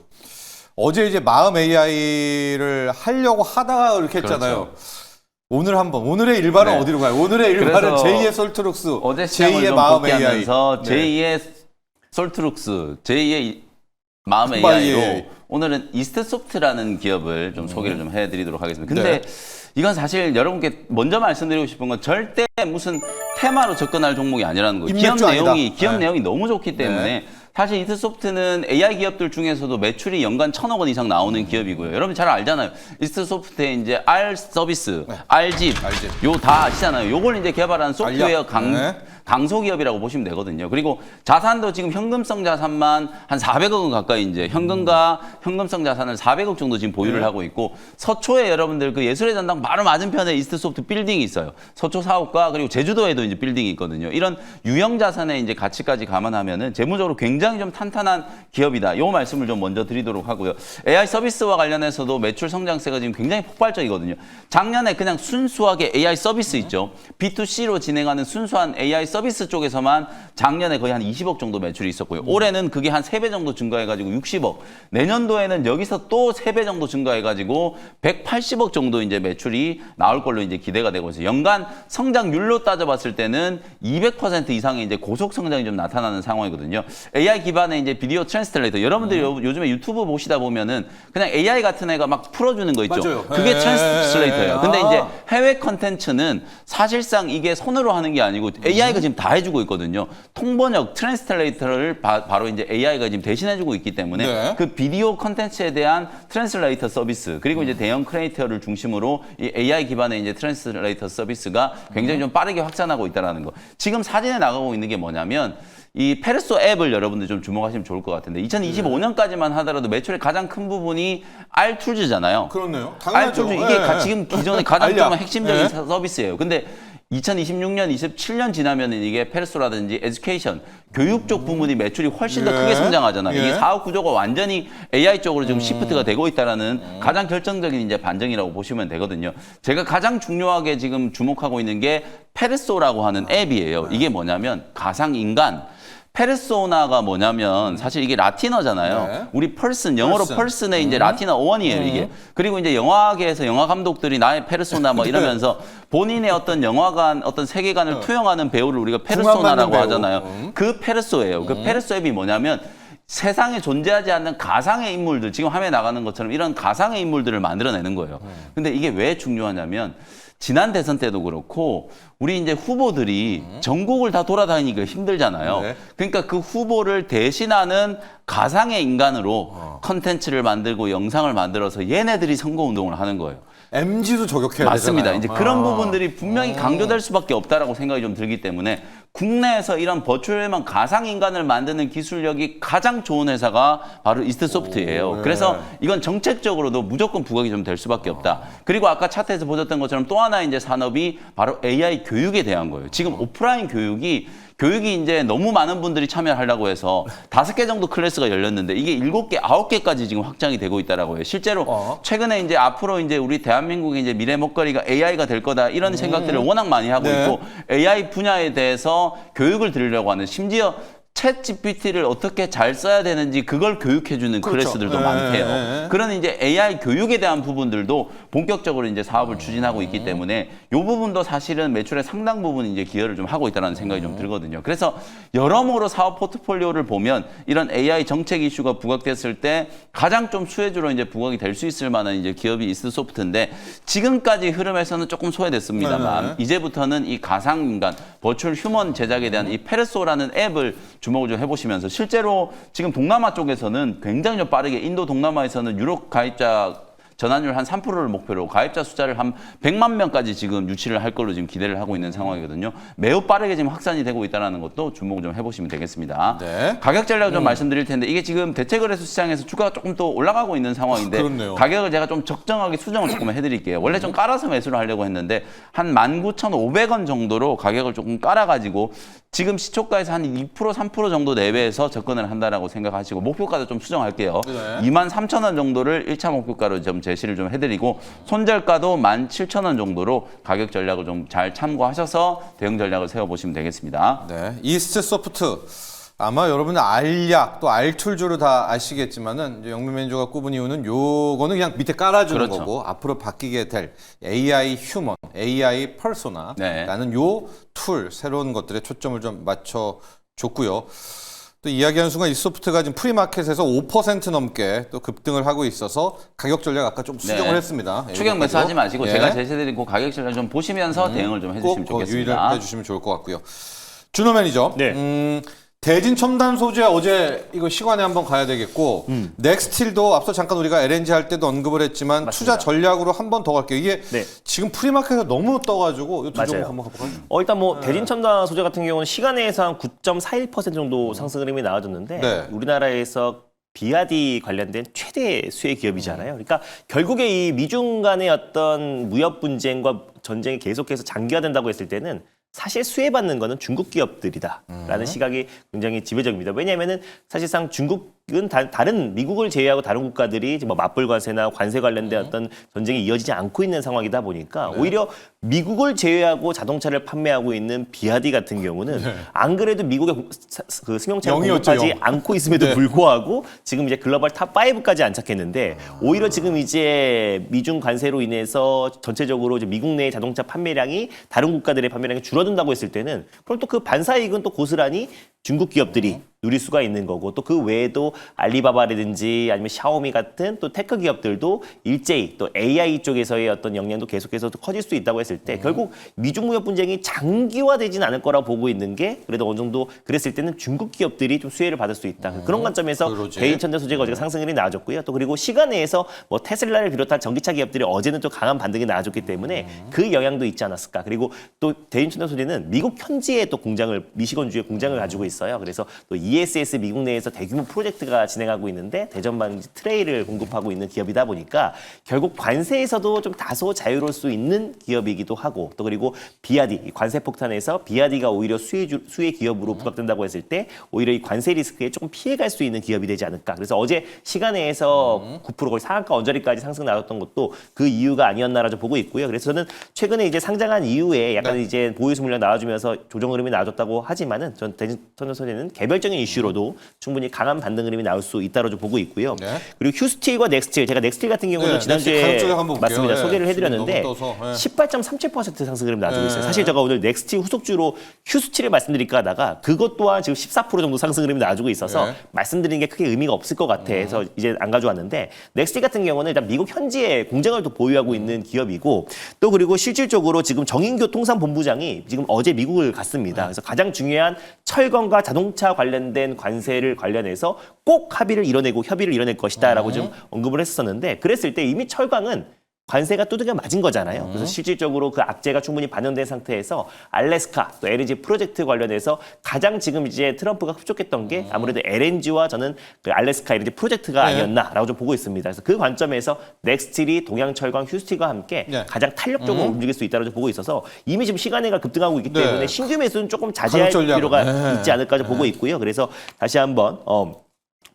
어제 이제 마음 AI를 하려고 하다가 이렇게 했잖아요. 그렇죠. 오늘 한번 오늘의 일발은 네. 어디로 가요? 오늘의 일발은 그래서 제2의 솔트룩스, 어제 시장을 제2의 좀 마음 AI. 복귀하면서 네. 제2의 솔트룩스, 제2의 마음 마음 AI로 AI. 오늘은 이스트소프트라는 기업을 좀 소개를 좀 해드리도록 하겠습니다. 근데 네. 이건 사실 여러분께 먼저 말씀드리고 싶은 건 절대 무슨 테마로 접근할 종목이 아니라는 거예요. 기업 인맥주 아니다. 기업 네. 내용이 너무 좋기 때문에 네. 사실 이스트소프트는 AI 기업들 중에서도 매출이 연간 1,000억 원 이상 나오는 기업이고요. 여러분 잘 알잖아요. 이스트소프트의 이제 R 서비스, R집, R집. 요 다 아시잖아요. 요걸 이제 개발한 소프트웨어 알약. 네. 강소기업이라고 보시면 되거든요. 그리고 자산도 지금 현금성 자산만 한 400억 원 가까이 이제 현금과 현금성 자산을 400억 정도 지금 보유를 하고 있고 서초에 여러분들 그 예술의 전당 바로 맞은편에 이스트소프트 빌딩이 있어요. 서초 사업과 그리고 제주도에도 이제 빌딩이 있거든요. 이런 유형 자산의 이제 가치까지 감안하면은 재무적으로 굉장히 좀 탄탄한 기업이다. 요 말씀을 좀 먼저 드리도록 하고요. AI 서비스와 관련해서도 매출 성장세가 지금 굉장히 폭발적이거든요. 작년에 그냥 순수하게 AI 서비스 있죠. B2C로 진행하는 순수한 AI 서비스 쪽에서만 작년에 거의 한 20억 정도 매출이 있었고요. 올해는 그게 한 3배 정도 증가해가지고 60억. 내년도에는 여기서 또 3배 정도 증가해가지고 180억 정도 이제 매출이 나올 걸로 이제 기대가 되고 있어요. 연간 성장률로 따져봤을 때는 200% 이상의 이제 고속 성장이 좀 나타나는 상황이거든요. AI 기반의 이제 비디오 트랜스레이터. 여러분들이 요즘에 유튜브 보시다 보면은 그냥 AI 같은 애가 막 풀어주는 거 있죠. 맞아요. 그게 트랜스레이터예요. 근데 아. 이제 해외 컨텐츠는 사실상 이게 손으로 하는 게 아니고 AI가 지금 다 해주고 있거든요. 통번역 트랜스레이터를 바로 이제 AI가 지금 대신해주고 있기 때문에 네. 그 비디오 컨텐츠에 대한 트랜스레이터 서비스 그리고 이제 대형 크리에이터를 중심으로 이 AI 기반의 이제 트랜스레이터 서비스가 굉장히 좀 빠르게 확산하고 있다는 거. 지금 사진에 나가고 있는 게 뭐냐면 이 페르소 앱을 여러분들 좀 주목하시면 좋을 것 같은데 2025년까지만 하더라도 매출의 가장 큰 부분이 R툴즈잖아요. 그렇네요. 당연하죠. R툴즈 이게 네. 지금 기존의 가장 알약. 좀 핵심적인 네. 서비스예요. 근데 2026년, 27년 지나면은 이게 페르소라든지 에듀케이션, 교육 쪽 부문이 매출이 훨씬 더 예. 크게 성장하잖아요. 예. 이게 사업 구조가 완전히 AI 쪽으로 지금 시프트가 되고 있다라는 가장 결정적인 이제 반증이라고 보시면 되거든요. 제가 가장 중요하게 지금 주목하고 있는 게 페르소라고 하는 앱이에요. 이게 뭐냐면 가상 인간. 페르소나가 뭐냐면 사실 이게 라틴어잖아요. 네. 우리 펄슨 영어로 펄슨. 펄슨의 이제 라틴어 어원이에요 이게. 그리고 이제 영화계에서 영화 감독들이 나의 페르소나 뭐 이러면서 본인의 어떤 영화관 어떤 세계관을 투영하는 배우를 우리가 페르소나라고 배우. 하잖아요. 그 페르소예요. 그 페르소 앱이 뭐냐면 세상에 존재하지 않는 가상의 인물들 지금 화면에 나가는 것처럼 이런 가상의 인물들을 만들어내는 거예요. 근데 이게 왜 중요하냐면 지난 대선 때도 그렇고 우리 이제 후보들이 전국을 다 돌아다니기가 힘들잖아요. 네. 그러니까 그 후보를 대신하는 가상의 인간으로 컨텐츠를 만들고 영상을 만들어서 얘네들이 선거운동을 하는 거예요. MG도 저격해야 맞습니다. 되잖아요. 이제 그런 부분들이 분명히 강조될 수밖에 없다라고 생각이 좀 들기 때문에 국내에서 이런 버추얼만 가상 인간을 만드는 기술력이 가장 좋은 회사가 바로 이스트소프트예요. 네. 그래서 이건 정책적으로도 무조건 부각이 좀 될 수밖에 없다. 그리고 아까 차트에서 보셨던 것처럼 또 하나 이제 산업이 바로 AI 교육에 대한 거예요. 지금 오프라인 교육이 이제 너무 많은 분들이 참여하려고 해서 5개 정도 클래스가 열렸는데 이게 7개, 9개까지 지금 확장이 되고 있다라고 해요. 실제로 최근에 이제 앞으로 이제 우리 대한민국의 이제 미래 먹거리가 AI가 될 거다 이런 생각들을 워낙 많이 하고 네. 있고 AI 분야에 대해서 교육을 드리려고 하는 심지어 챗 GPT를 어떻게 잘 써야 되는지 그걸 교육해주는 그렇죠. 클래스들도 예, 많대요. 예, 예. 그런 이제 AI 교육에 대한 부분들도 본격적으로 이제 사업을 추진하고 있기 때문에 이 부분도 사실은 매출의 상당 부분 이제 기여를 좀 하고 있다는 생각이 좀 들거든요. 그래서 여러모로 사업 포트폴리오를 보면 이런 AI 정책 이슈가 부각됐을 때 가장 좀 수혜주로 이제 부각이 될 수 있을 만한 이제 기업이 이스소프트인데 지금까지 흐름에서는 조금 소외됐습니다만 이제부터는 이 가상인간 버추얼 휴먼 제작에 대한 이 페르소라는 앱을 주목을 좀 해보시면서 실제로 지금 동남아 쪽에서는 굉장히 좀 빠르게 인도 동남아에서는 유럽 가입자 전환율 한 3%를 목표로 가입자 숫자를 한 100만 명까지 지금 유치를 할 걸로 지금 기대를 하고 있는 상황이거든요. 매우 빠르게 지금 확산이 되고 있다는 것도 주목을 좀 해보시면 되겠습니다. 네. 가격 전략을 좀 말씀드릴 텐데 이게 지금 대체거래소 시장에서 주가가 조금 더 올라가고 있는 상황인데 그렇네요. 가격을 제가 좀 적정하게 수정을 조금 해드릴게요. 원래 좀 깔아서 매수를 하려고 했는데 한 19,500원 정도로 가격을 조금 깔아가지고 지금 시초가에서 한 2% 3% 정도 내외에서 접근을 한다라고 생각하시고 목표가도 좀 수정할게요. 네. 23,000원 정도를 1차 목표가로 좀 제시를 좀 해드리고 손절가도 17,000원 정도로 가격 전략을 좀 잘 참고하셔서 대응 전략을 세워보시면 되겠습니다. 네, 이스트 소프트 아마 여러분들 알약 또 알툴주로 다 아시겠지만은 이제 영민 매니저가 꼽은 이유는 요거는 그냥 밑에 깔아주는 그렇죠. 거고 앞으로 바뀌게 될 AI 휴먼, AI 퍼소나라는 요 툴 새로운 것들에 초점을 좀 맞춰 줬고요. 또 이야기하는 순간 이 소프트가 지금 프리마켓에서 5% 넘게 또 급등을 하고 있어서 가격 전략 아까 좀 수정을 했습니다. 추격 매수하지 마시고 예. 제가 제시해드린 그 가격 전략 좀 보시면서 대응을 좀 해주시면 꼭 유의를 좋겠습니다. 해주시면 좋을 것 같고요. 준호 매니저, 네. 대진 첨단 소재 어제 이거 시간에 한번 가야 되겠고 넥스틸도 앞서 잠깐 우리가 LNG 할 때도 언급을 했지만 맞습니다. 투자 전략으로 한 번 더 갈게요. 이게 네. 지금 프리마켓에서 너무 떠가지고 이 두 종목 맞아요. 한번 가볼까요? 일단 뭐 대진첨단 소재 같은 경우는 시간에서 한 9.41% 정도 상승 흐름이 나와줬는데 네. 우리나라에서 비아디 관련된 최대 수혜 기업이잖아요. 그러니까 결국에 이 미중 간의 어떤 무역 분쟁과 전쟁이 계속해서 장기화된다고 했을 때는 사실 수혜받는 거는 중국 기업들이다라는 시각이 굉장히 지배적입니다. 왜냐하면은 사실상 중국은 다른 미국을 제외하고 다른 국가들이 뭐 맞불 관세나 관세 관련된 어떤 전쟁이 이어지지 않고 있는 상황이다 보니까 오히려 미국을 제외하고 자동차를 판매하고 있는 비아디 같은 경우는 안 그래도 미국의 그 승용차를 영이었죠, 공급하지 영. 않고 있음에도 불구하고 지금 이제 글로벌 탑 5까지 안착했는데 오히려 지금 이제 미중 관세로 인해서 전체적으로 이제 미국 내 자동차 판매량이 다른 국가들의 판매량이 줄어든다고 했을 때는 그럼 또 그 반사이익은 또 고스란히 중국 기업들이 누릴 수가 있는 거고 또 그 외에도 알리바바라든지 아니면 샤오미 같은 또 테크 기업들도 일제히 또 AI 쪽에서의 어떤 역량도 계속해서 커질 수 있다고 했을 때 결국 미중 무역 분쟁이 장기화되지는 않을 거라고 보고 있는 게 그래도 어느 정도 그랬을 때는 중국 기업들이 좀 수혜를 받을 수 있다. 그런 관점에서 그러지. 대인천재 소재가 어제가 상승률이 나와줬고요. 또 그리고 시간내에서 뭐 테슬라를 비롯한 전기차 기업들이 어제는 또 강한 반등이 나와줬기 때문에 그 영향도 있지 않았을까. 그리고 또 대인천재 소재는 미국 현지에 또 공장을 미시건주에 공장을 가지고 있어요. 그래서 또 ESS 미국 내에서 대규모 프로젝트가 진행하고 있는데 대전방지 트레이를 공급하고 있는 기업이다 보니까 결국 관세에서도 좀 다소 자유로울 수 있는 기업이기도 하고 또 그리고 비아디 이 관세 폭탄에서 비아디가 오히려 수혜 기업으로 부각된다고 했을 때 오히려 이 관세 리스크에 조금 피해갈 수 있는 기업이 되지 않을까. 그래서 어제 시간에서 9% 거의 상한가 언저리까지 상승 나왔던 것도 그 이유가 아니었나라 좀 보고 있고요. 그래서 저는 최근에 이제 상장한 이후에 약간 이제 보유수 물량 나와주면서 조정 흐름이 나와줬다고 하지만은 전 대진천재 소재는 개별적인 이슈로도 충분히 강한 반등 흐름이 나올 수 있다고 좀 보고 있고요. 네. 그리고 휴스틸과 넥스틸 제가 넥스틸 같은 경우는 네, 넥스틸 가격 지난주에 전략 한번 볼게요. 맞습니다. 네, 소개를 지금 해드렸는데 너무 떠서, 네. 18.37% 상승 흐름 나와주고 있어요. 네. 사실 제가 오늘 넥스틸 후속주로 휴스틸을 말씀드릴까 하다가 그것 또한 지금 14% 정도 상승 흐름이 나와주고 있어서 네. 말씀드리는 게 크게 의미가 없을 것 같아서 이제 안 가져왔는데 넥스틸 같은 경우는 일단 미국 현지에 공장을 또 보유하고 있는 기업이고 또 그리고 실질적으로 지금 정인교 통상본부장이 지금 어제 미국을 갔습니다. 그래서 가장 중요한 철강과 자동차 관련된 관세를 관련해서 꼭 협의를 이뤄낼 것이다라고 좀 언급을 했었는데 그랬을 때 이미 철강은 관세가 두들겨 맞은 거잖아요. 그래서 실질적으로 그 악재가 충분히 반영된 상태에서 알래스카 또 LNG 프로젝트 관련해서 가장 지금 이제 트럼프가 흡족했던 게 아무래도 LNG와 저는 그 알래스카 LNG 프로젝트가 네. 아니었나라고 좀 보고 있습니다. 그래서 그 관점에서 넥스틸이 동양철강 휴스틸과 함께 네. 가장 탄력적으로 움직일 수 있다고 좀 보고 있어서 이미 지금 시간외가 급등하고 있기 때문에 네. 신규 매수는 조금 자제할 가격 전략은. 필요가 네. 있지 않을까 좀 보고 있고요. 그래서 다시 한번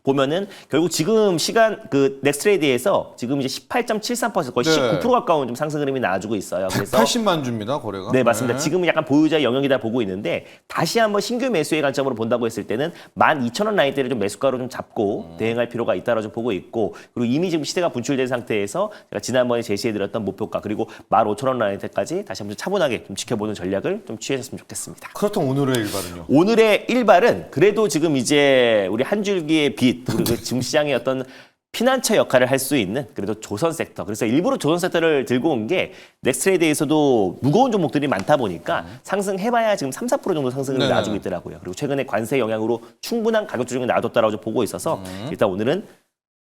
보면은 결국 지금 시간 그 넥스트레이드에서 지금 이제 18.73% 거의 네. 19% 가까운 좀 상승 흐름이 나와주고 있어요. 그래서 80만 주입니다, 거래가. 네, 맞습니다. 지금은 약간 보유자 영역이다 보고 있는데 다시 한번 신규 매수의 관점으로 본다고 했을 때는 12,000원 라인대를 좀 매수가로 좀 잡고 대응할 필요가 있다고 좀 보고 있고 그리고 이미 지금 시대가 분출된 상태에서 제가 지난번에 제시해드렸던 목표가 그리고 15,000원 라인대까지 다시 한번 차분하게 좀 지켜보는 전략을 좀 취하셨으면 좋겠습니다. 그렇다면 오늘의 일발은요? 오늘의 일발은 그래도 지금 이제 우리 한 줄기의 빛, 그리고 지금 시장의 어떤 피난처 역할을 할 수 있는 그래도 조선 섹터. 그래서 일부러 조선 섹터를 들고 온 게 넥스트레이드에서도 무거운 종목들이 많다 보니까 상승해봐야 지금 3, 4% 정도 상승을 네네. 나와주고 있더라고요. 그리고 최근에 관세 영향으로 충분한 가격 조정이 나와줬다라고 좀 보고 있어서 일단 오늘은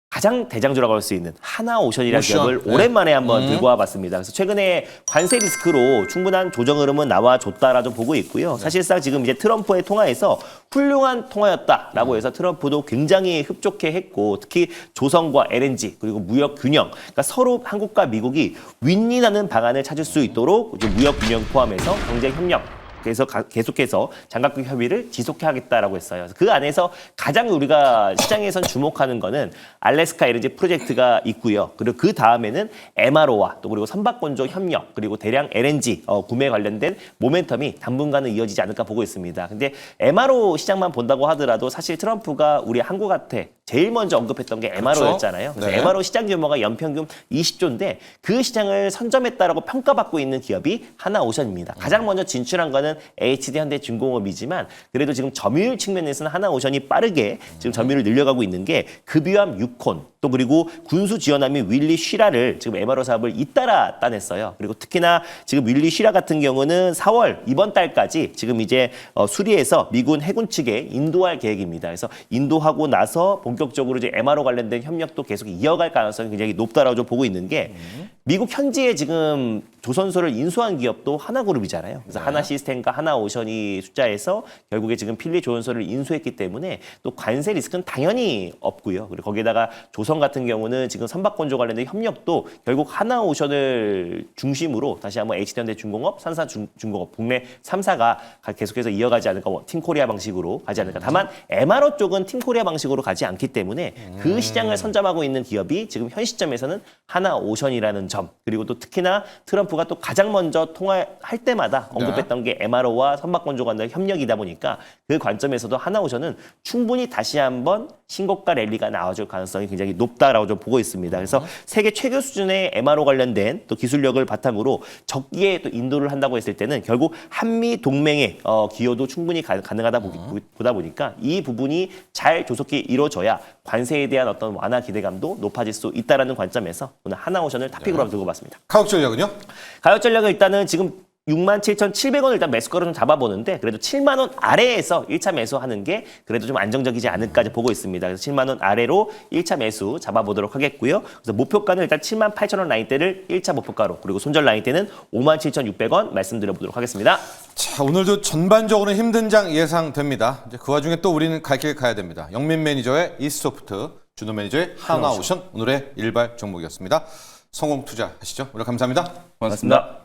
가장 대장주라고 할 수 있는 하나오션이라는 오션. 기업을 네. 오랜만에 한번 들고 와봤습니다. 그래서 최근에 관세 리스크로 충분한 조정 흐름은 나와줬다라 좀 보고 있고요. 사실상 지금 이제 트럼프의 통화에서 훌륭한 통화였다라고 해서 트럼프도 굉장히 흡족해 했고 특히 조선과 LNG 그리고 무역 균형 그러니까 서로 한국과 미국이 윈윈하는 방안을 찾을 수 있도록 이제 무역 균형 포함해서 경제 협력 그래서 계속해서 장각국 협의를 지속하겠다라고 했어요. 그래서 그 안에서 가장 우리가 시장에선 주목하는 거는 알래스카 LNG 프로젝트가 있고요. 그리고 그 다음에는 MRO와 또 그리고 선박건조 협력 그리고 대량 LNG 구매 관련된 모멘텀이 당분간은 이어지지 않을까 보고 있습니다. 근데 MRO 시장만 본다고 하더라도 사실 트럼프가 우리 한국한테 제일 먼저 언급했던 게 MRO였잖아요. 그래서 네. MRO 시장 규모가 연평균 20조인데 그 시장을 선점했다라고 평가받고 있는 기업이 하나오션입니다. 가장 먼저 진출한 거는 HD 현대중공업이지만 그래도 지금 점유율 측면에서는 하나오션이 빠르게 지금 점유율을 늘려가고 있는 게 급유함 6콘 또 그리고 군수 지원함인 윌리 쉬라를 지금 MRO 사업을 잇따라 따냈어요. 그리고 특히나 지금 윌리 쉬라 같은 경우는 4월 이번 달까지 지금 이제 수리해서 미군 해군 측에 인도할 계획입니다. 그래서 인도하고 나서 본격적으로 이제 MRO 관련된 협력도 계속 이어갈 가능성이 굉장히 높다라고 좀 보고 있는 게 미국 현지에 지금 조선소를 인수한 기업도 하나그룹이잖아요. 그래서 하나 시스템과 하나오션이 숫자에서 결국에 지금 필리 조선소를 인수했기 때문에 또 관세 리스크는 당연히 없고요. 그리고 거기에다가 조선 같은 경우는 지금 선박건조 관련된 협력도 결국 하나오션을 중심으로 다시 한번 HD현대중공업, 산사중공업, 국내 3사가 계속해서 이어가지 않을까, 팀코리아 방식으로 가지 않을까. 다만 MRO 쪽은 팀코리아 방식으로 가지 않기 때문에 그 시장을 선점하고 있는 기업이 지금 현 시점에서는 하나오션이라는 점 그리고 또 특히나 트럼프가 또 가장 먼저 통화할 때마다 언급했던 게 MRO와 선박건조 관련 협력이다 보니까 그 관점에서도 하나오션은 충분히 다시 한번 신고가 랠리가 나와줄 가능성이 굉장히 높다라고 좀 보고 있습니다. 그래서 세계 최고 수준의 MRO 관련된 또 기술력을 바탕으로 적기에 또 인도를 한다고 했을 때는 결국 한미 동맹의 기여도 충분히 가능하다 보다 보니까 이 부분이 잘 조속히 이루어져야 관세에 대한 어떤 완화 기대감도 높아질 수 있다라는 관점에서 오늘 하나오션을 탑픽으로 들고 봤습니다. 가격 전략은요? 가격 전략은 일단은 지금 67,700원을 일단 매수가로 좀 잡아보는데 그래도 7만 원 아래에서 1차 매수하는 게 그래도 좀 안정적이지 않을까 보고 있습니다. 그래서 7만 원 아래로 1차 매수 잡아보도록 하겠고요. 그래서 목표가는 일단 78,000원 라인대를 1차 목표가로 그리고 손절 라인대는 57,600원 말씀드려보도록 하겠습니다. 자, 오늘도 전반적으로 힘든 장 예상됩니다. 이제 그 와중에 또 우리는 갈 길 가야 됩니다. 영민 매니저의 이스소프트, 준호 매니저의 하나오션 오늘의 일발 종목이었습니다. 성공 투자하시죠. 오늘 감사합니다. 고맙습니다.